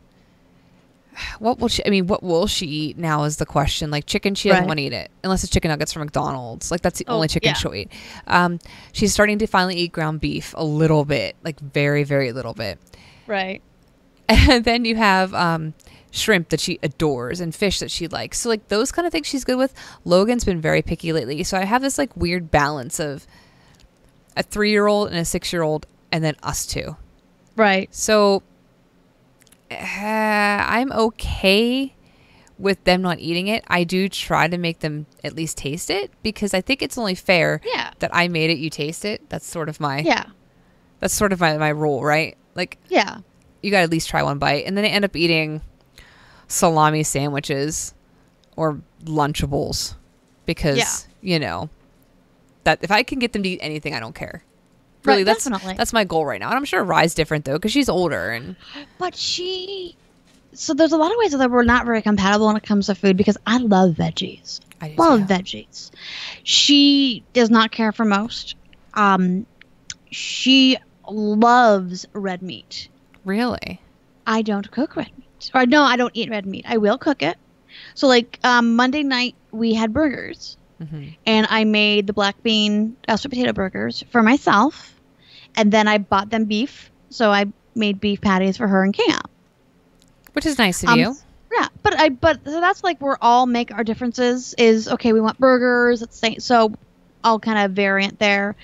What will she eat now is the question. Like chicken, she doesn't want to eat it unless it's chicken nuggets from McDonald's. Like that's the only chicken she'll eat. She's starting to finally eat ground beef a little bit, like very, very little bit. Right. And then you have shrimp that she adores and fish that she likes. So like those kind of things she's good with. Logan's been very picky lately. So I have this like weird balance of a 3-year-old and a 6-year-old and then us two. Right. So I'm okay with them not eating it. I do try to make them at least taste it because I think it's only fair that I made it, you taste it. That's sort of my my rule, right? Like you got to at least try one bite, and then they end up eating salami sandwiches or Lunchables because that if I can get them to eat anything, I don't care. Really, that's my goal right now. And I'm sure Rye's different, though, because she's older. But so there's a lot of ways that we're not very compatible when it comes to food because I love veggies. I love veggies. She does not care for most. She loves red meat. Really? I don't cook red meat. Or no, I don't eat red meat. I will cook it. So like Monday night, we had burgers. Mm-hmm. And I made the black bean sweet potato burgers for myself. And then I bought them beef. So I made beef patties for her and Cam. Which is nice of you. Yeah. But so that's like where all make our differences is, okay, we want burgers. So all kind of variant there.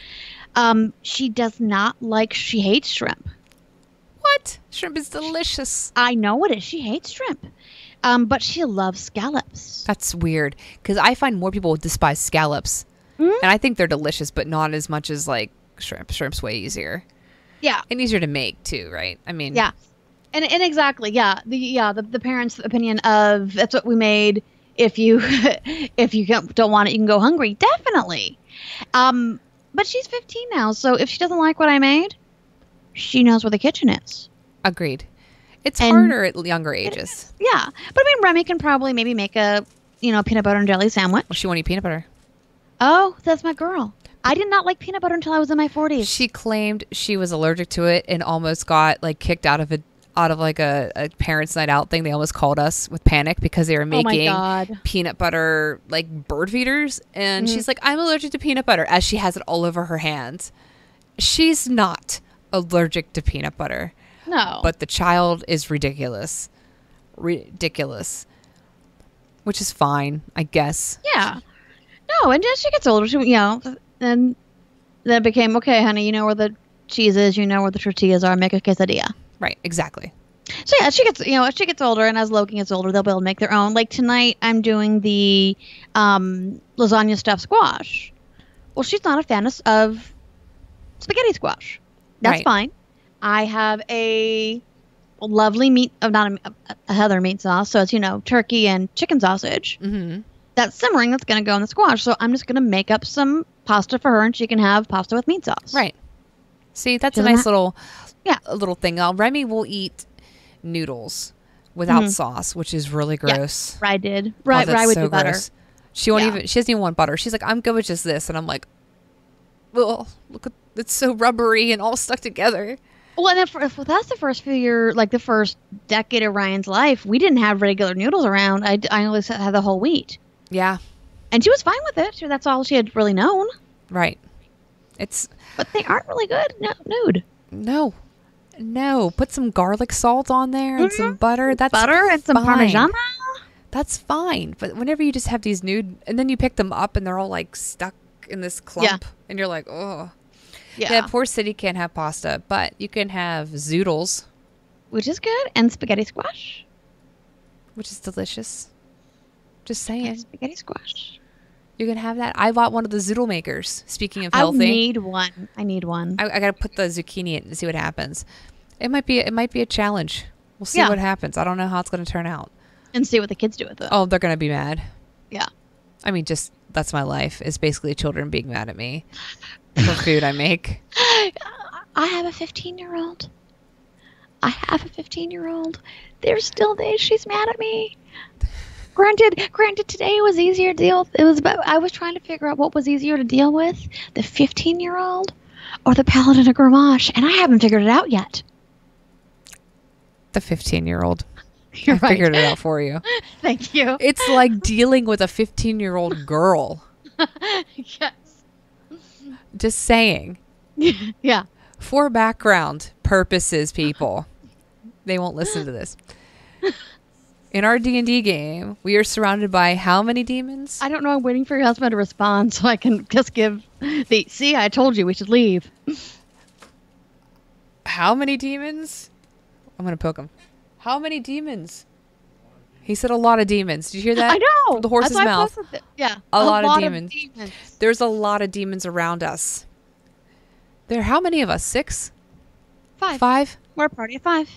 She does not she hates shrimp. What? Shrimp is delicious. I know it is. She hates shrimp. But she loves scallops. That's weird because I find more people despise scallops, and I think they're delicious, but not as much as like shrimp. Shrimp's way easier. Yeah, and easier to make too, right? I mean, yeah, and exactly, yeah. The parents' opinion of that's what we made. If you don't want it, you can go hungry. Definitely. But she's 15 now, so if she doesn't like what I made, she knows where the kitchen is. Agreed. It's harder at younger ages. Yeah. But I mean, Remy can probably maybe make a, peanut butter and jelly sandwich. Well, she won't eat peanut butter. Oh, that's my girl. I did not like peanut butter until I was in my 40s. She claimed she was allergic to it and almost got like kicked out of out of like a parents' night out thing. They almost called us with panic because they were making peanut butter like bird feeders. And she's like, I'm allergic to peanut butter, as she has it all over her hands. She's not allergic to peanut butter. No. But the child is ridiculous. Ridiculous. Which is fine, I guess. Yeah. No, and as she gets older, she, and then it became, okay, honey, you know where the cheese is, you know where the tortillas are, make a quesadilla. Right, exactly. So yeah, as she gets older, and as Logan gets older, they'll be able to make their own. Like tonight, I'm doing the lasagna stuffed squash. Well, she's not a fan of spaghetti squash. That's fine. I have a lovely meat, not a Heather meat sauce, so it's turkey and chicken sausage. Mm-hmm. That's simmering. That's going to go in the squash. So I'm just going to make up some pasta for her, and she can have pasta with meat sauce. Right. See, that's a nice little thing. Remy will eat noodles without sauce, which is really gross. Yeah, Rye did. Rye would do butter. She won't even. She doesn't even want butter. She's like, I'm good with just this, and I'm like, well, look, it's so rubbery and all stuck together. Well, and if that's the first few years, like the first decade of Ryan's life, we didn't have regular noodles around. I only had the whole wheat. Yeah. And she was fine with it. That's all she had really known. Right. But they aren't really good. Nude. No. Put some garlic salt on there and some butter. That's butter and some Parmesan. That's fine. But whenever you just have these nude, and then you pick them up and they're all like stuck in this clump, and you're like, oh. Yeah, poor City can't have pasta, but you can have zoodles. Which is good. And spaghetti squash. Which is delicious. Just saying. Spaghetti squash. You can have that. I bought one of the zoodle makers. Speaking of healthy. I need one. I got to put the zucchini in and see what happens. It might be a challenge. We'll see what happens. I don't know how it's going to turn out. And see what the kids do with it. Oh, they're going to be mad. Yeah. I mean, that's my life. Is basically children being mad at me for food I make. I have a 15-year-old. There's still days she's mad at me. Granted, today was easier to deal with. I was trying to figure out what was easier to deal with, the 15-year-old or the Paladin of Gramash, and I haven't figured it out yet. The 15-year-old. You're right. I figured it out for you. Thank you. It's like dealing with a 15-year-old girl. Yes. Just saying. Yeah. For background purposes, people. They won't listen to this. In our D&D game, we are surrounded by how many demons? I don't know. I'm waiting for your husband to respond so I can just give see, I told you we should leave. How many demons? I'm going to poke him. How many demons? He said a lot of demons. Did you hear that? I know. From the horse's mouth. Yeah. A lot of demons. There's a lot of demons around us. There are how many of us? 6? 5? We're a party of 5.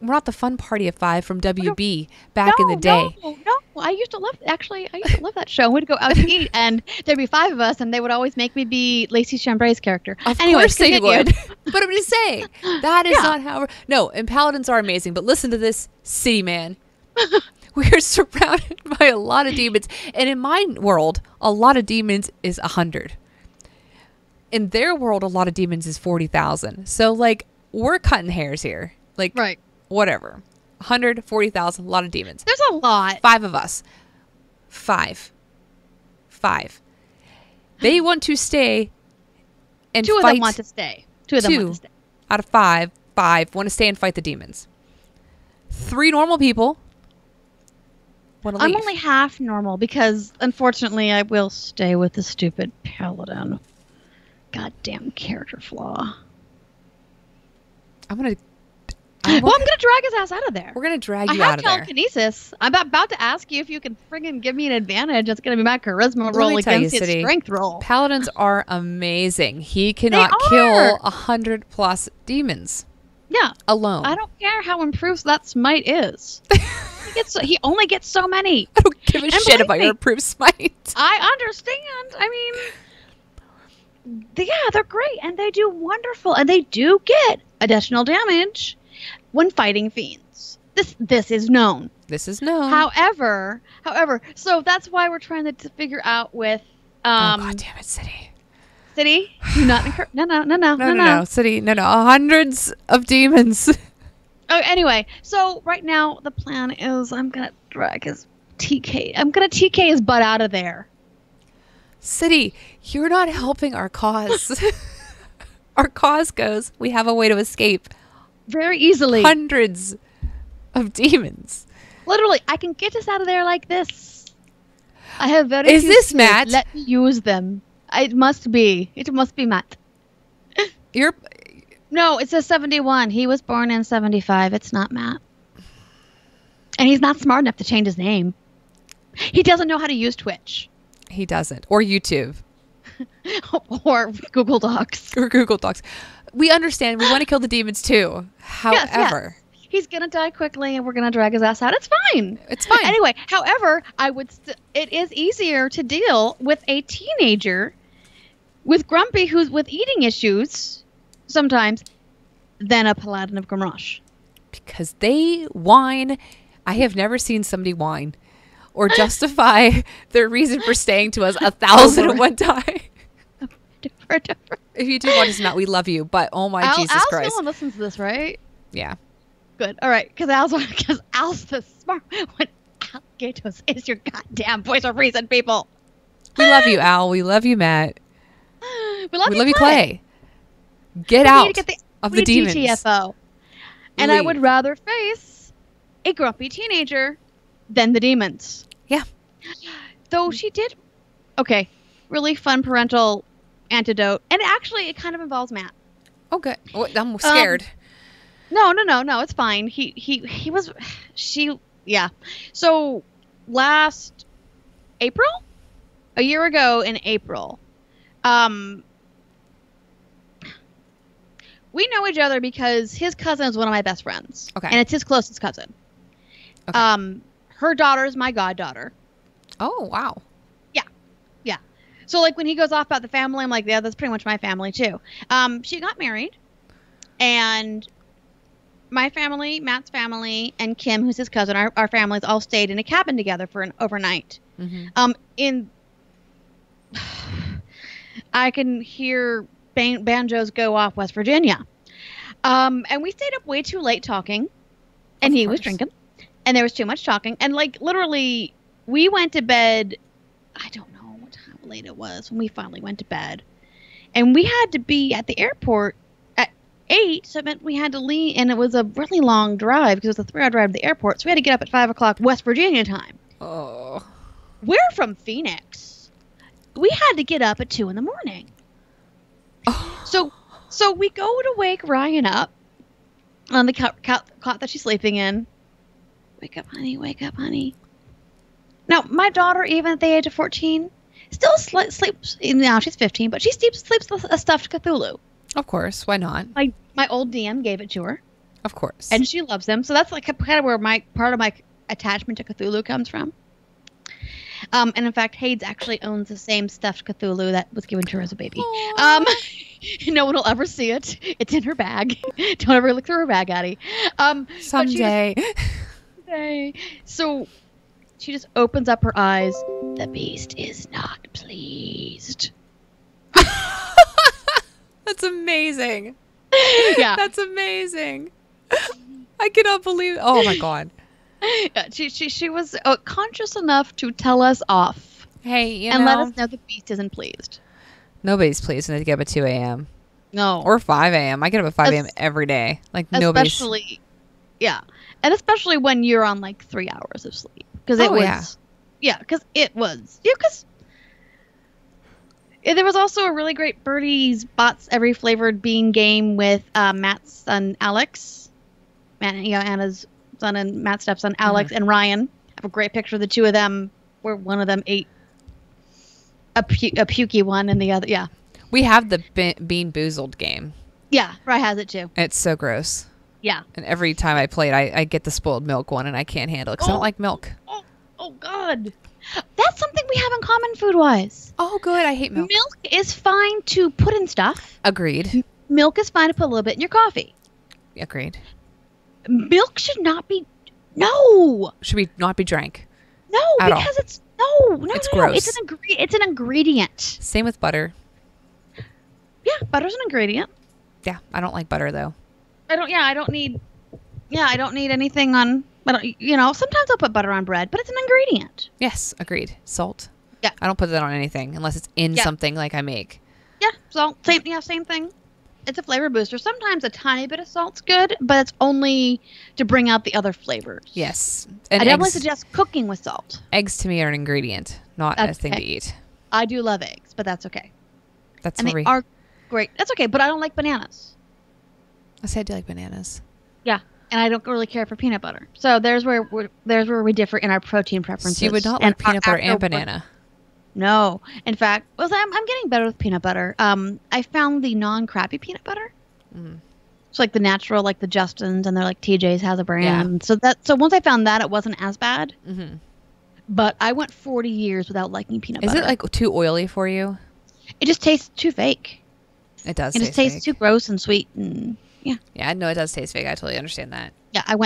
We're not the fun party of 5 from WB back in the day. No. I used to love that show. We'd go out to eat, and there'd be 5 of us, and they would always make me be Lacey Chambray's character. Of course they would. But I'm just saying, that is not how No, and Paladins are amazing, but listen to this, City Man. We are surrounded by a lot of demons. And in my world, a lot of demons is 100. In their world, a lot of demons is 40,000. So, like, we're cutting hairs here. Like, right. Whatever. 140,000, a lot of demons. There's a lot. 5 of us. 5. They want to stay and 2 fight. of them want to stay. 2 of them want to stay. Out of 5 want to stay and fight the demons. 3 normal people want to leave. I'm only half normal because, unfortunately, I will stay with the stupid Paladin. Goddamn character flaw. I'm going to I'm going to drag his ass out of there. We're going to drag you out of there. I have telekinesis. I'm about to ask you if you can friggin' give me an advantage. It's going to be my charisma roll against his strength roll. Paladins are amazing. He cannot kill 100+ demons. Yeah. Alone. I don't care how improved that smite is. He only gets so many. I don't give a shit about your improved smite. I understand. I mean, they're great, and they do wonderful, and they do get additional damage when fighting fiends. This is known. This is known. However, so that's why we're trying to figure out with oh god damn it, City. City? Do not no. City, no. Hundreds of demons. Oh, anyway, so right now the plan is I'm gonna drag his TK. I'm gonna TK his butt out of there. City, you're not helping our cause. Our cause goes, we have a way to escape. Very easily. Hundreds of demons. Literally, I can get us out of there like this. I have very Is few this skills. Matt? Let me use them. It must be. It must be Matt. You're... No, it says 71. He was born in 75. It's not Matt. And he's not smart enough to change his name. He doesn't know how to use Twitch. He doesn't. Or YouTube. Or Google Docs. Or Google Docs. We understand. We want to kill the demons too. However. Yes. He's going to die quickly and we're going to drag his ass out. It's fine. It's fine. Anyway, however, it is easier to deal with a teenager with Grumpy who's with eating issues sometimes than a paladin of Grimrosh. Because they whine. I have never seen somebody whine or justify their reason for staying to us 1,001 times. If you do want us not, we love you. But oh my Jesus Christ. Al's listens to this, right? Yeah. Good. All right. Because Al's the smart one. Al Gatos is your goddamn voice of reason, people. We love you, Al. We love you, Matt. We love you, Clay. Get out of the demons. TTFO. And I would rather face a grumpy teenager than the demons. Yeah. Though she did. Okay. Really fun parental antidote. And actually, it kind of involves Matt. Oh, good. Oh, I'm scared. No. It's fine. Yeah. So last April, a year ago in April, we know each other because his cousin is one of my best friends. Okay. And it's his closest cousin. Okay. Her daughter is my goddaughter. Oh, wow. Yeah. So like when he goes off about the family, I'm like, yeah, that's pretty much my family too. She got married and my family, Matt's family, and Kim, who's his cousin, our families all stayed in a cabin together for an overnight. Mm-hmm. I can hear banjos go off West Virginia. And we stayed up way too late talking, and he was drinking, and there was too much talking. And like literally, we went to bed. I don't know how late it was when we finally went to bed, and we had to be at the airport 8, so it meant we had to leave, and it was a really long drive because it was a 3-hour drive to the airport, so we had to get up at 5 o'clock West Virginia time. Oh. We're from Phoenix. We had to get up at 2 in the morning. Oh. So we go to wake Ryan up on the cot that she's sleeping in. Wake up, honey. Wake up, honey. Now, my daughter, even at the age of 14, still sleeps. Now she's 15, but she sleeps a stuffed Cthulhu. Of course, why not? My old DM gave it to her. Of course. And she loves them. So that's like kind of where part of my attachment to Cthulhu comes from. And in fact, Hades actually owns the same stuffed Cthulhu that was given to her as a baby. No one will ever see it. It's in her bag. Don't ever look through her bag, Addie. Someday. So she just opens up her eyes. The beast is not pleased. That's amazing. Yeah. That's amazing. I cannot believe it. Oh my God. Yeah, she was conscious enough to tell us off. Hey, and let us know the beast isn't pleased. Nobody's pleased when they get up at 2 a.m. No. Or 5 a.m. I get up at 5 a.m. every day. Like nobody's. Especially, yeah. And especially when you're on like 3 hours of sleep. Because it was. Yeah, because it was. Yeah, because. There was also a really great Birdie's Bots Every Flavored Bean game with Matt's son Alex, Anna's son and Matt's stepson Alex and Ryan. I have a great picture of the two of them, where one of them ate a pukey one and the other, yeah. We have the Bean Boozled game. Yeah, Ryan has it too. It's so gross. Yeah. And every time I play it, I get the spoiled milk one, and I can't handle it because I don't like milk. Oh God. That's something we have in common food-wise. Oh, good. I hate milk. Milk is fine to put in stuff. Agreed. Milk is fine to put a little bit in your coffee. Agreed. Milk should not be... No! Should not be drank. No, because it's... No, it's gross. It's an ingredient. Same with butter. Yeah, butter's an ingredient. Yeah, I don't like butter, though. I don't need Yeah, I don't need anything on. But sometimes I'll put butter on bread, but it's an ingredient. Yes, agreed. Salt. Yeah. I don't put that on anything unless it's in something like I make. Yeah, salt. Same thing. It's a flavor booster. Sometimes a tiny bit of salt's good, but it's only to bring out the other flavors. Yes. And I definitely suggest cooking with salt. Eggs to me are an ingredient, not a thing to eat. I do love eggs, but that's okay. They are great. That's okay, but I don't like bananas. I say I do like bananas. Yeah, and I don't really care for peanut butter. So there's where we differ in our protein preferences. So you would not like peanut butter and banana? No. In fact, I'm getting better with peanut butter. I found the non-crappy peanut butter. Mm. It's like the natural, like the Justin's, and they're like TJ's has a brand. Yeah. So once I found that, it wasn't as bad. Mm-hmm. But I went 40 years without liking peanut butter. Is it like too oily for you? It just tastes too fake. It does. It just tastes too gross and sweet, and yeah. Yeah, no, it does taste fake. I totally understand that. Yeah, I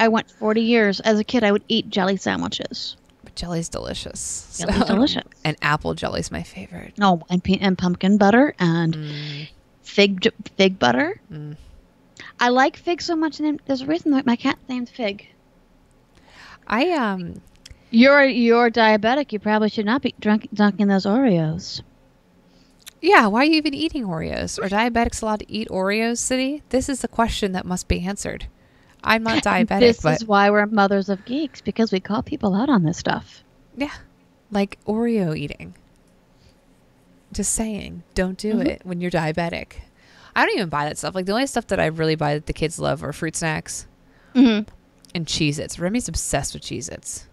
went 40 years as a kid. I would eat jelly sandwiches. But jelly's delicious. Jelly's delicious. And apple jelly's my favorite. No, and pumpkin butter and fig butter. Mm. I like fig so much, and there's a reason that my cat's named Fig. You're diabetic. You probably should not be dunking those Oreos. Yeah, why are you even eating Oreos? Are diabetics allowed to eat Oreos, City? This is the question that must be answered. I'm not diabetic, This is why we're mothers of geeks, because we call people out on this stuff. Yeah, like Oreo eating. Just saying, don't do it when you're diabetic. I don't even buy that stuff. Like, the only stuff that I really buy that the kids love are fruit snacks and Cheez-Its. Remy's obsessed with Cheez-Its.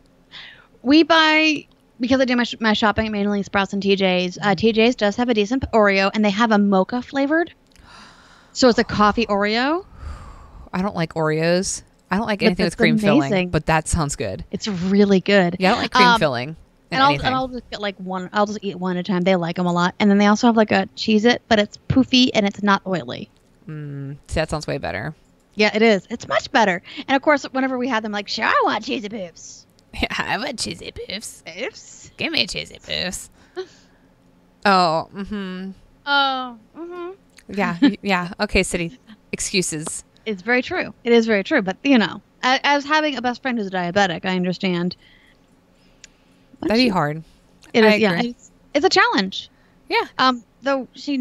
We buy... Because I do my shopping at mainly Sprouts and TJ's. TJ's does have a decent Oreo, and they have a mocha flavored. So it's a coffee Oreo. I don't like Oreos. I don't like anything with cream filling, but that sounds good. It's really good. Yeah, I don't like cream filling. I'll just get like one. I'll just eat one at a time. They like them a lot. And then they also have like a Cheez-It, but it's poofy and it's not oily. See, that sounds way better. Yeah, it is. It's much better. And of course, whenever we have them, like, sure, I want Cheez-It Poofs. Yeah, I want Cheez-It Poofs. Poofs? Give me a Cheez-It Poofs. Oh, Yeah, yeah. Okay, City. Excuses. It's very true. It is very true. But, as having a best friend who's a diabetic, I understand. That'd be hard. It is, yeah. It's a challenge. Yeah. Though she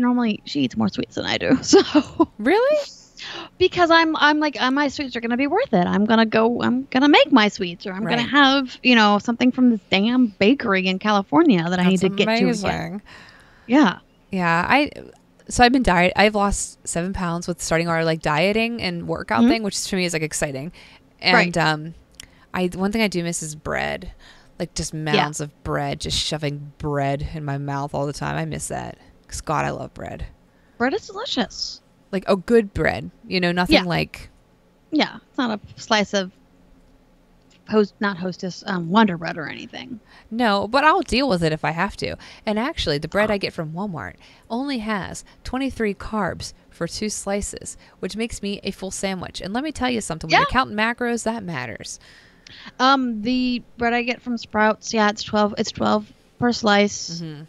eats more sweets than I do. So really? Because I'm like, my sweets are gonna be worth it. I'm gonna make my sweets, or I'm gonna have something from this damn bakery in California that I need to get to again. Yeah. Yeah. So I've been I've lost 7 pounds with starting our like dieting and workout thing, which to me is like exciting. And one thing I do miss is bread. Like just mounds of bread, just shoving bread in my mouth all the time. I miss that. Because God, I love bread. Bread is delicious. Like good bread, nothing like. Yeah, it's not a slice of not Hostess Wonder Bread or anything. No, but I'll deal with it if I have to. And actually, the bread I get from Walmart only has 23 carbs for 2 slices, which makes me a full sandwich. And let me tell you something, when you're counting macros, that matters. The bread I get from Sprouts, it's 12 per slice. Mm-hmm.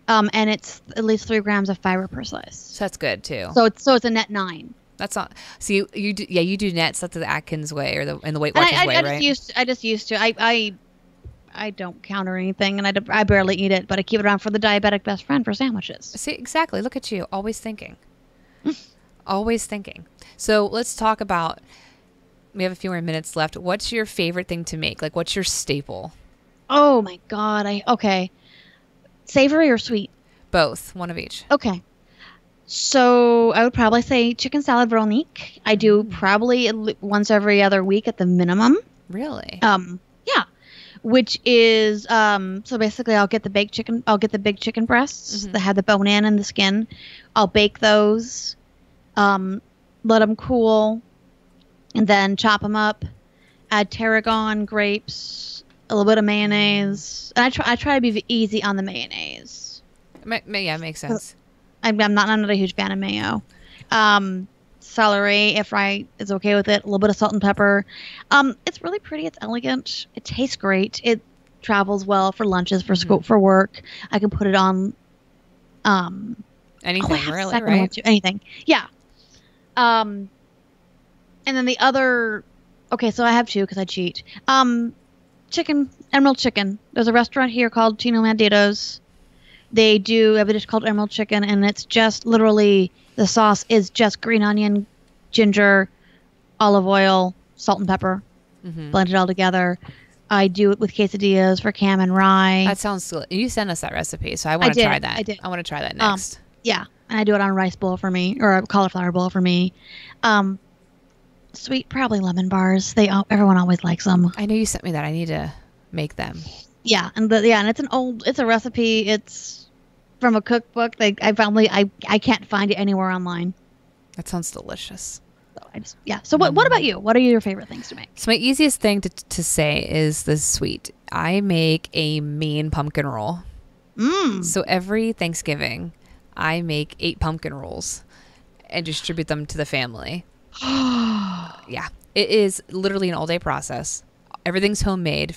And it's at least 3 grams of fiber per slice. So that's good too. So it's a net 9. That's not. See, you do. Yeah, you do nets. That's the Atkins way or the Weight Watchers way, right? I just used to. I don't count or anything, and I barely eat it, but I keep it around for the diabetic best friend for sandwiches. See, exactly. Look at you, always thinking. Always thinking. So let's talk about. We have a few more minutes left. What's your favorite thing to make? Like, what's your staple? Oh my God! Okay. Savory or sweet? Both. One of each. Okay. So I would probably say chicken salad veronique. I do probably once every other week at the minimum. Really? Yeah. Which is so basically I'll get the baked chicken. I'll get the big chicken breasts that have the bone in and the skin. I'll bake those. Let them cool, and then chop them up. Add tarragon, grapes, a little bit of mayonnaise. And I try to be easy on the mayonnaise. Yeah, makes sense. I'm not a huge fan of mayo. Celery, if is okay with it. A little bit of salt and pepper. It's really pretty. It's elegant. It tastes great. It travels well for lunches, for school, for work. I can put it on. Anything really, right? Anything. Yeah. And then the other, okay, so I have two because I cheat. Chicken, Emerald Chicken. There's a restaurant here called Chino Banditos. They do have a dish called Emerald Chicken, and it's just literally, the sauce is just green onion, ginger, olive oil, salt and pepper, blend it all together. I do it with quesadillas for Cam and Rye. That sounds good. You sent us that recipe, so I want to try that. I did. I want to try that next. Yeah, and I do it on a rice bowl for me, or a cauliflower bowl for me. Sweet, probably lemon bars. Everyone always likes them. I know you sent me that. I need to make them. Yeah, and it's a recipe. It's from a cookbook. I can't find it anywhere online. That sounds delicious. So what about you? What are your favorite things to make? So my easiest thing to say is the sweet. I make a mean pumpkin roll. So every Thanksgiving, I make 8 pumpkin rolls and distribute them to the family. Yeah, it is literally an all-day process. Everything's homemade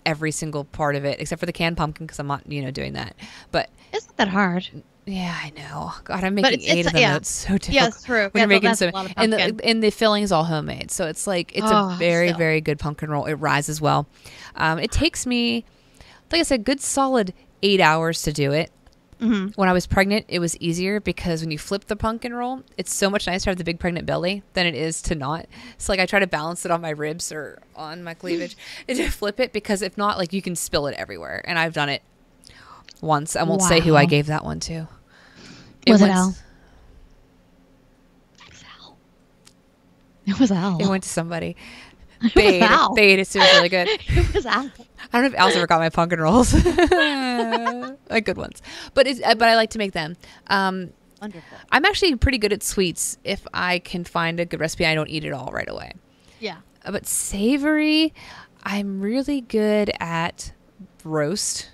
every single part of it, except for the canned pumpkin, because I'm not, doing that. But it's not that hard. Yeah, I know. God, I'm making 8 of them. It's so difficult. Yeah, it's true. When you're making so, and the filling is all homemade, so it's like a very, very good pumpkin roll. It rises well. It takes me, like I said, good solid 8 hours to do it. When I was pregnant, it was easier because when you flip the pumpkin roll, it's so much nicer to have the big pregnant belly than it is to not. So like I try to balance it on my ribs or on my cleavage and to flip it, because if not, like you can spill it everywhere. And I've done it once. I won't say who I gave that one to. Was it Al? It was Al. It went to somebody. They ate it. So it was really good. It was Al. I don't know if Al's ever got my pumpkin rolls. Like good ones. But I like to make them. Wonderful. I'm actually pretty good at sweets if I can find a good recipe. I don't eat it all right away. Yeah. But savory, I'm really good at roast.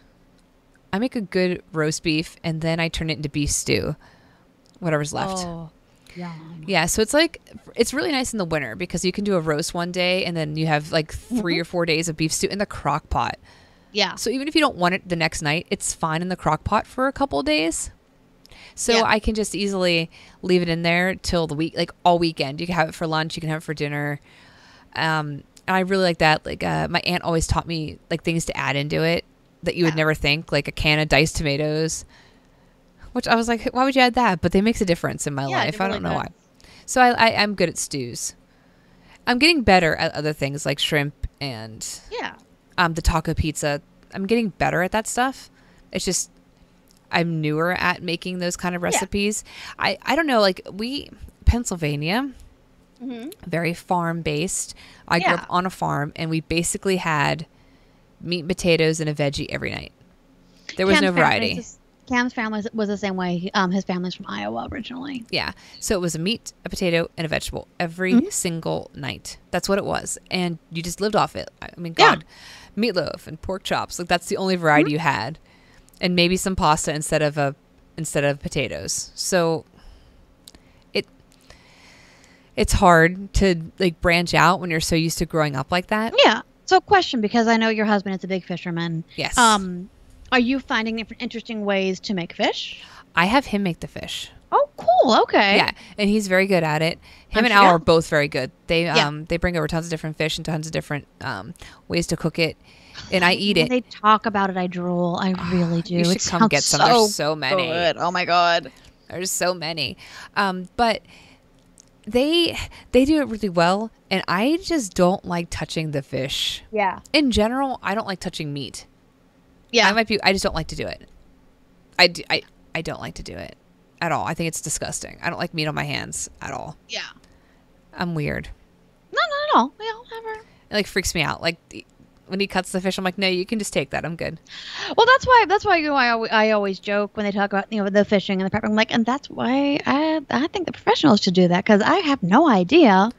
I make a good roast beef, and then I turn it into beef stew, whatever's left. Oh, yum. Yeah, so it's really nice in the winter because you can do a roast one day, and then you have like 3 or 4 days of beef stew in the crock pot. Yeah. So even if you don't want it the next night, it's fine in the crock pot for a couple of days. So I can just easily leave it in there till the week, like all weekend. You can have it for lunch. You can have it for dinner. And I really like that. Like my aunt always taught me like things to add into it that you would never think, like a can of diced tomatoes, which I was like, why would you add that? But they makes a difference in my life. I don't know why. So I'm good at stews. I'm getting better at other things like shrimp and the taco pizza. I'm getting better at that stuff. It's just I'm newer at making those kind of recipes. I don't know, like Pennsylvania, very farm based. I grew up on a farm, and we basically had meat and potatoes and a veggie every night. There was no variety. Cam's family was the same way. His family's from Iowa originally. Yeah. So it was a meat, a potato, and a vegetable every single night. That's what it was. And you just lived off it. I mean, God, meatloaf and pork chops. Like that's the only variety you had. And maybe some pasta instead of potatoes. So it's hard to like branch out when you're so used to growing up like that. Yeah. So question, because I know your husband is a big fisherman. Yes. Are you finding different interesting ways to make fish? I have him make the fish. Oh, cool. Okay. Yeah, and he's very good at it. Him and Al are both very good. They bring over tons of different fish and tons of different ways to cook it, and I eat it. When they talk about it, I drool. I really do. You should come get some. There's so many. Good. Oh my God. There's so many. But they do it really well, and I just don't like touching the fish. Yeah. In general, I don't like touching meat. Yeah. I just don't like to do it. I don't like to do it at all. I think it's disgusting. I don't like meat on my hands at all. Yeah. I'm weird. No, not at all. We all have our... It like freaks me out. Like when he cuts the fish, I'm like, no, you can just take that. I'm good. Well, that's why I always joke when they talk about the fishing and the prepping. I'm like, and that's why I think the professionals should do that, because I have no idea.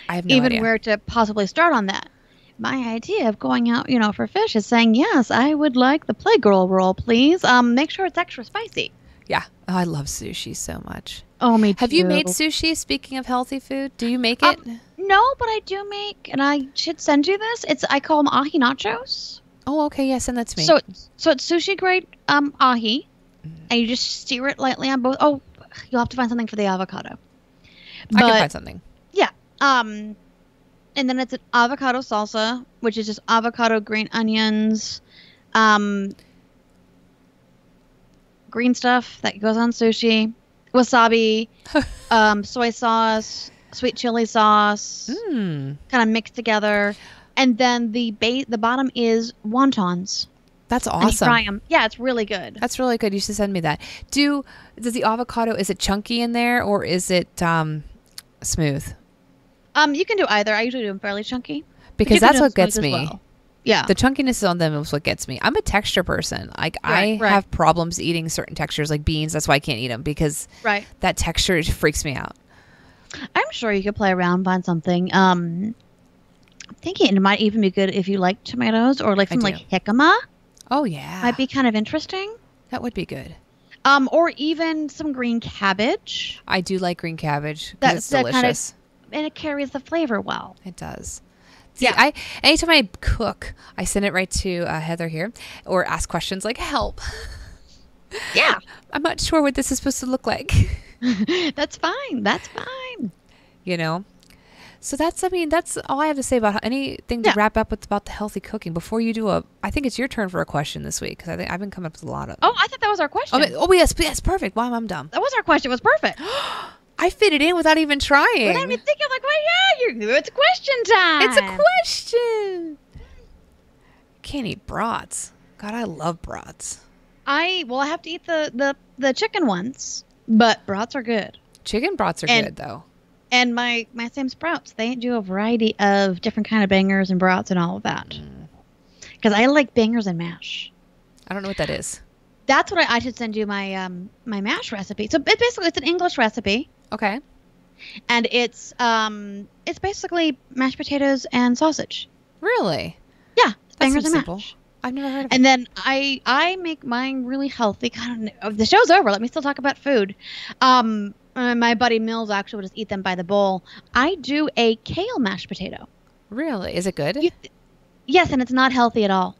I have no idea where to possibly start on that. My idea of going out, for fish is saying, yes, I would like the Playgirl roll, please. Make sure it's extra spicy. Yeah. Oh, I love sushi so much. Oh, me too. Have you made sushi? Speaking of healthy food, do you make it? No, but I do make, and I should send you this. I call them ahi nachos. Oh, okay. Yeah, send that to me. So it's sushi grade ahi, and you just sear it lightly on both. Oh, you'll have to find something for the avocado. I can find something. Yeah. And then it's an avocado salsa, which is just avocado, green onions, green stuff that goes on sushi, wasabi, soy sauce, sweet chili sauce, kind of mixed together. And then the bottom is wontons. That's awesome. And you fry them. Yeah, it's really good. That's really good. You should send me that. Does the avocado, is it chunky in there or is it smooth? You can do either. I usually do them fairly chunky. Because that's what gets me. Well. Yeah. The chunkiness on them is what gets me. I'm a texture person. Like I have problems eating certain textures like beans. That's why I can't eat them because that texture freaks me out. I'm sure you could play around, find something. I'm thinking it might even be good if you like tomatoes or like some like jicama. Oh yeah. Might be kind of interesting. That would be good. Or even some green cabbage. I do like green cabbage. It's delicious. And it carries the flavor well. It does. See, yeah. Anytime I cook, I send it right to Heather here or ask questions like, help. Yeah. I'm not sure what this is supposed to look like. That's fine. That's fine. You know? So that's all I have to say about anything to wrap up with about the healthy cooking. Before you do I think it's your turn for a question this week because I think I've been coming up with a lot of. Oh, I thought that was our question. Yes, perfect. Wow, I'm dumb. That was our question. It was perfect. I fit it in without even trying. Without even thinking, like, well, yeah, it's question time. It's a question. Can't eat brats. God, I love brats. I have to eat the chicken ones, but brats are good. Chicken brats are good though. And my same sprouts, they do a variety of different kind of bangers and brats and all of that. Because I like bangers and mash. I don't know what that is. That's what I should send you my my mash recipe. So it's an English recipe. Okay. And it's basically mashed potatoes and sausage. Really? Yeah, bangers and simple. Mash. I've never heard of it. And then I make mine really healthy. God, the show's over. Let me still talk about food. My buddy Mills actually would just eat them by the bowl. I do a kale mashed potato. Really? Is it good? Yes, and it's not healthy at all.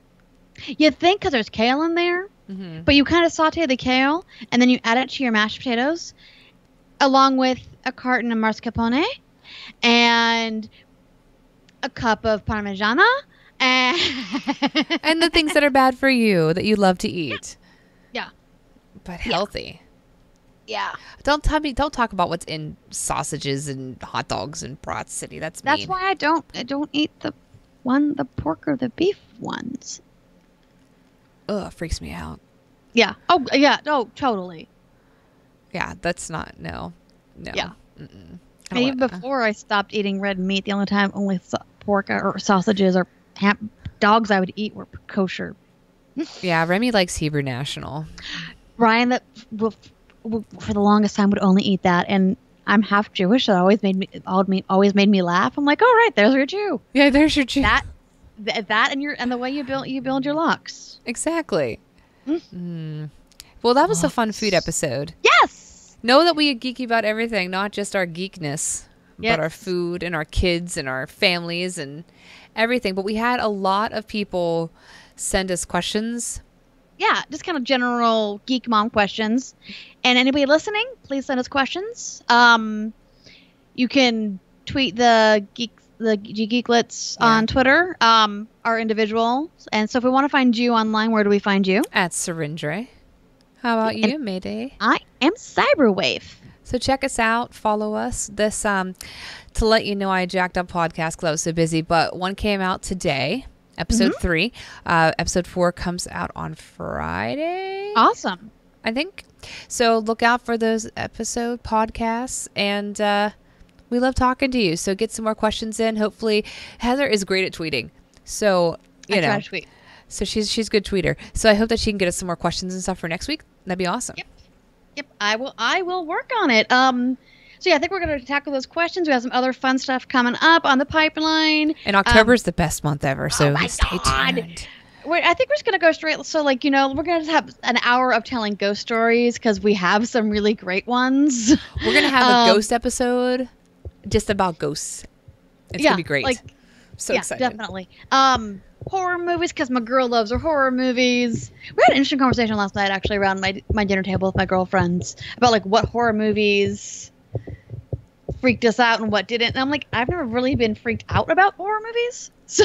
You'd think because there's kale in there, but you kind of saute the kale, and then you add it to your mashed potatoes, along with a carton of mascarpone, and a cup of parmigiana, and the things that are bad for you that you love to eat. Yeah. But healthy. Yeah. Don't talk about what's in sausages and hot dogs and Brat City. That's why I don't eat the pork or the beef ones. Ugh, freaks me out. Yeah. Oh, yeah. Oh, totally. Yeah, that's not no. Yeah. And even before I stopped eating red meat, the only time pork or sausages or dogs I would eat were kosher. Yeah, Remy likes Hebrew National. Ryan, that for the longest time would only eat that, and I'm half Jewish, so it always made me laugh. I'm like, all right, there's your Jew. Yeah, there's your Jew. That and the way you build your lox. Exactly. Well, that was a fun food episode. Yes. Know that we geeky about everything, not just our geekness, but our food and our kids and our families and everything. But we had a lot of people send us questions. Yeah, just kind of general geek mom questions. And anybody listening, please send us questions. You can tweet the Geeklets on Twitter, our individuals. And so if we want to find you online, where do we find you? At Surindre. How about you, Mayday? I am Cyberwave. So check us out, follow us. This to let you know, I jacked up podcast because I was so busy, but one came out today. Episode 3. Episode 4 comes out on Friday. Awesome. I think. So look out for those episode podcasts. And we love talking to you. So get some more questions in. Hopefully, Heather is great at tweeting. So, I try to tweet. So she's a good tweeter. So I hope that she can get us some more questions and stuff for next week. That'd be awesome. Yep. I will work on it. So yeah, I think we're going to tackle those questions. We have some other fun stuff coming up on the pipeline. And October's the best month ever, so stay tuned. I think we're just going to go straight. So we're going to have an hour of telling ghost stories because we have some really great ones. We're going to have a ghost episode just about ghosts. It's going to be great. So excited. Definitely. Horror movies because my girl loves her horror movies. We had an interesting conversation last night actually around my dinner table with my girlfriends about what horror movies freaked us out and what didn't. And I'm like, I've never really been freaked out about horror movies. So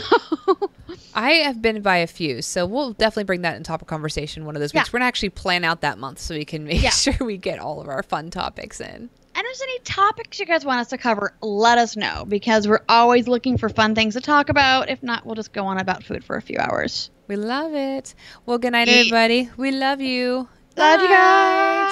I have been by a few, so we'll definitely bring that in topic conversation one of those weeks. We're going to actually plan out that month so we can make sure we get all of our fun topics in. And if there's any topics you guys want us to cover, let us know, because we're always looking for fun things to talk about. If not, we'll just go on about food for a few hours. We love it. Well, good night, everybody. We love you. Love you guys.